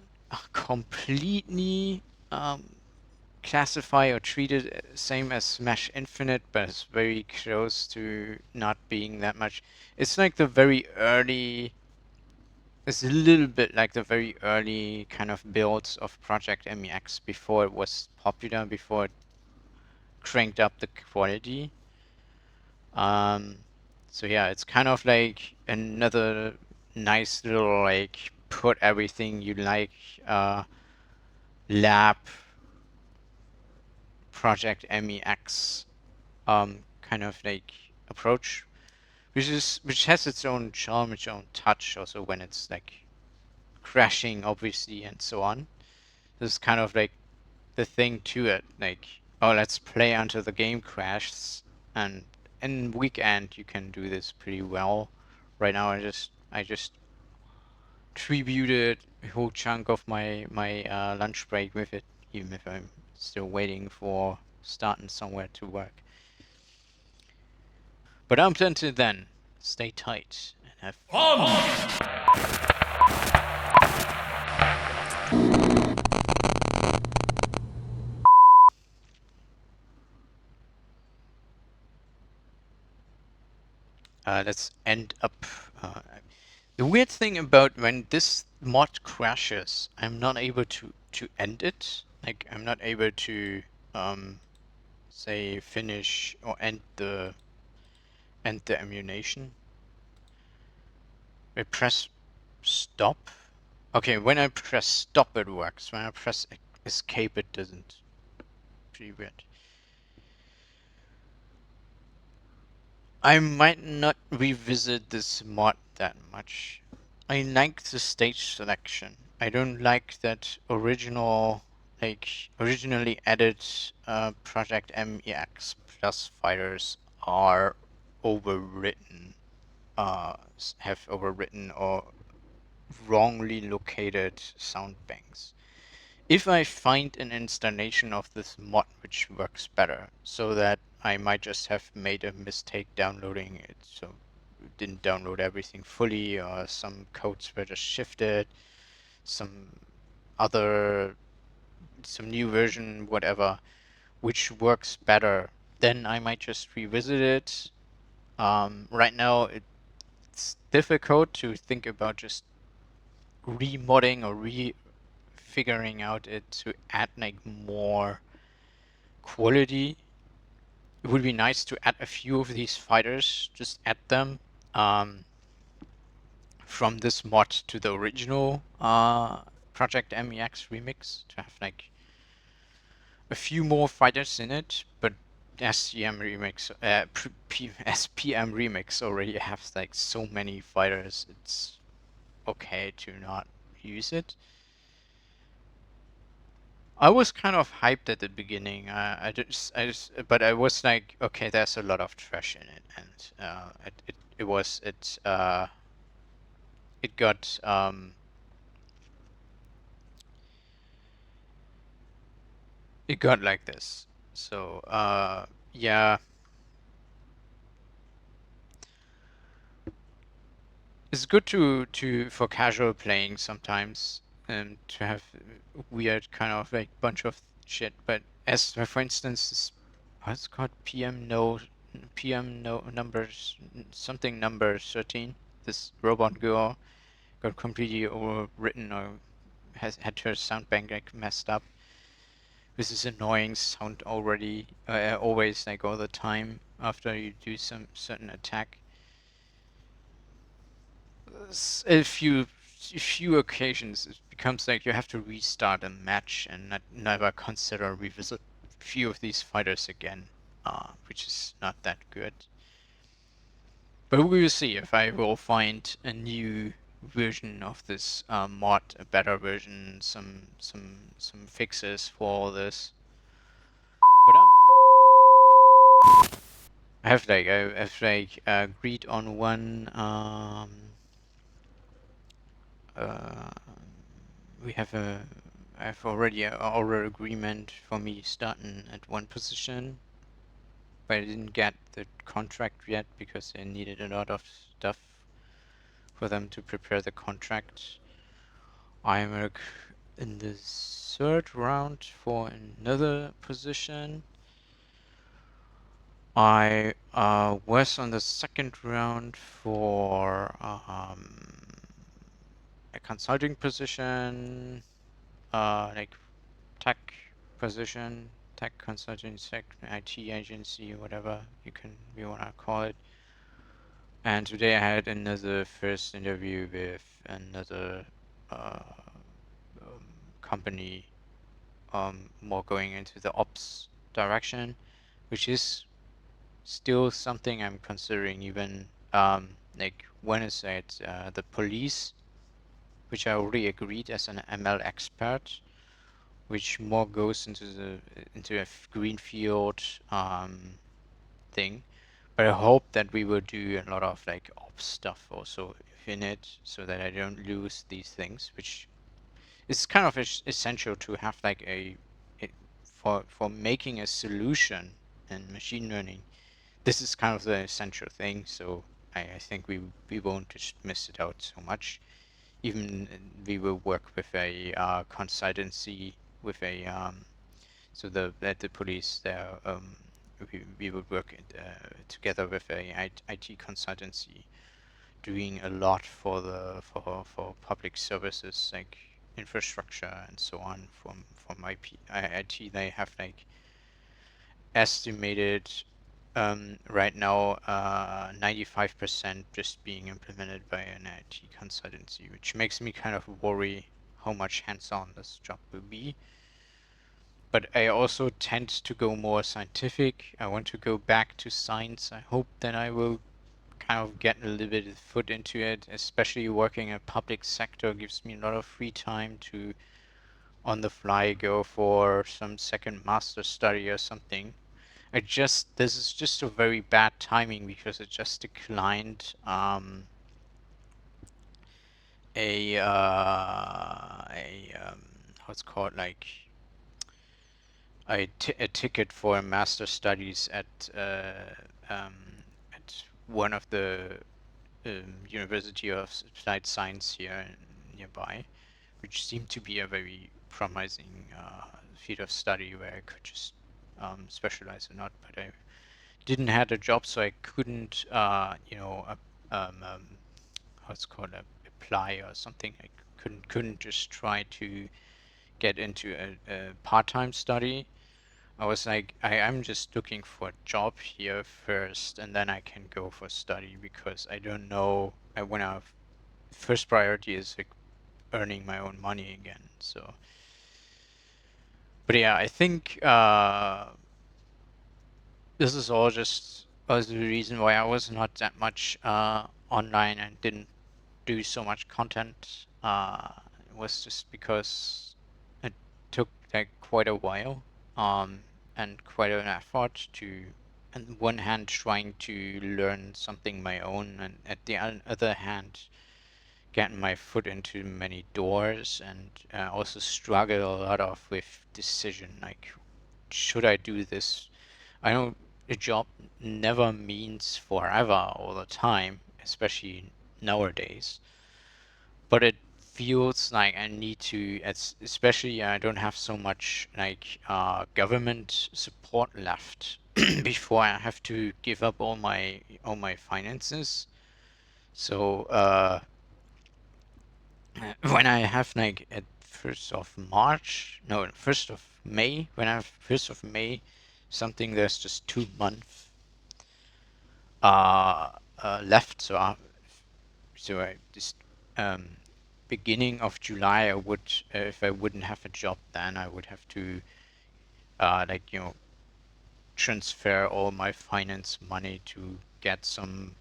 completely classify or treat it same as Smash Infinite, but it's very close to not being that much. It's like the very early. It's a little bit like the very early kind of builds of Project MEX before it was popular, before it cranked up the quality. So yeah, it's kind of like another nice little like put everything you like lab Project MEX kind of like approach, which has its own charm, its own touch also when it's like crashing obviously and so on. This is kind of like the thing to it, like, oh, let's play until the game crashes, and in weekend you can do this pretty well. Right now I just tributed a whole chunk of my lunch break with it, even if I'm still waiting for starting somewhere to work. But until then, stay tight and have fun. Let's end up. The weird thing about when this mod crashes, I'm not able to end it. like I'm not able to say finish or end the emulation. I press stop. Okay, when I press stop it works. When I press escape it doesn't. Pretty weird. I might not revisit this mod that much. I like the stage selection. I don't like that originally added Project MEX plus fighters are overwritten, have overwritten or wrongly located sound banks. If I find an installation of this mod which works better, so that I might just have made a mistake downloading it, so didn't download everything fully, or some codes were just shifted, some new version, whatever, which works better, then I might just revisit it. Right now, it's difficult to think about just remodding or figuring out it to add like more quality. It would be nice to add a few of these fighters, just add them from this mod to the original Project MEX remix to have like a few more fighters in it, but SPM remix already has like so many fighters, it's okay to not use it. I was kind of hyped at the beginning. But I was like, okay, there's a lot of trash in it, and it got like this. So yeah, it's good for casual playing sometimes, to have weird kind of like bunch of shit. But as for instance, what's called PM no numbers something number 13. This robot girl got completely overwritten or had her sound bank like messed up. This is annoying sound already, always like all the time after you do some certain attack. A few occasions it becomes like you have to restart a match and never consider revisit a few of these fighters again, which is not that good. But we will see if I will find a new version of this mod, a better version, some fixes for this. But I have agreed on one. We have I have already an oral agreement for me starting at one position, but I didn't get the contract yet because they needed a lot of stuff for them to prepare the contract. I'm in the third round for another position. I was on the second round for a consulting position, like tech position, tech consulting, tech IT agency, whatever you wanna call it. And today I had another first interview with another company, more going into the ops direction, which is still something I'm considering. Even like Wednesday at the police, which I already agreed as an ML expert, which more goes into a greenfield thing. But I hope that we will do a lot of like ops stuff also in it, so that I don't lose these things, which is kind of essential to have like for making a solution in machine learning. This is kind of the essential thing, so I think we won't just miss it out so much. Even we will work with a consultancy with a so at the police there, we would work together with a IT consultancy, doing a lot for public services, like infrastructure and so on from IT. They have like estimated right now 95% just being implemented by an IT consultancy, which makes me kind of worry how much hands-on this job will be. But I also tend to go more scientific. I want to go back to science. I hope that I will kind of get a little bit of foot into it, especially working in public sector gives me a lot of free time to on the fly go for some second master study or something. This is just a very bad timing because I just declined what's called like a ticket for master studies at one of the University of Applied Science here nearby, which seemed to be a very promising field of study where I could just specialize or not, but I didn't have a job, so I couldn't, what's called apply or something. I couldn't just try to get into a part-time study. I was like, I'm just looking for a job here first, and then I can go for study because I don't know. I wanna first priority is like earning my own money again. So, but yeah, I think this is all just was the reason why I was not that much online and didn't do so much content. It was just because it took like quite a while and quite an effort to, on one hand, trying to learn something my own, and at the other hand, getting my foot into many doors, and also struggle a lot of with decision like, should I do this? I know a job never means forever all the time, especially nowadays. But it feels like I need to, especially I don't have so much like government support left before I have to give up all my finances. So when I have like at 1st of March, no, 1st of May, when I have 1st of May, something there's just 2 months left. So I just beginning of July, I would if I wouldn't have a job, then I would have to transfer all my finance money to get some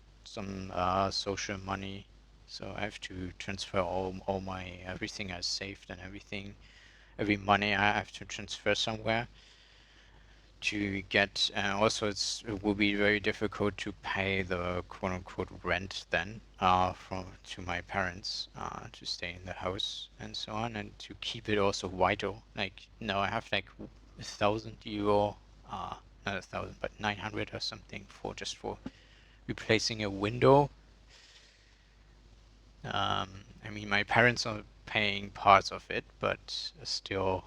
social money. So I have to transfer all my everything I saved and every money I have to transfer somewhere to get. Also, it will be very difficult to pay the quote-unquote rent then to my parents to stay in the house and so on, and to keep it also vital. Like now I have like €1,000, not 1,000, but 900 or something for replacing a window. I mean, my parents are paying parts of it, but still.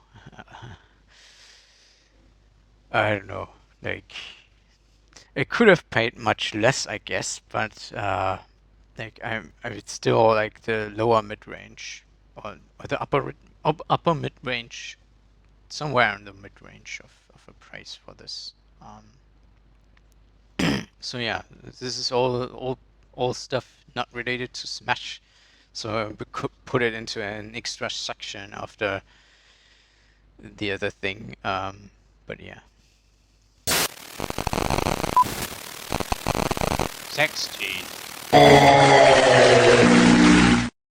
I don't know, like, it could have paid much less, I guess, but like I still like the lower mid-range or the upper mid-range, somewhere in the mid-range of a price for this. So yeah, this is all stuff not related to Smash. So we could put it into an extra section after the other thing. But yeah. 16.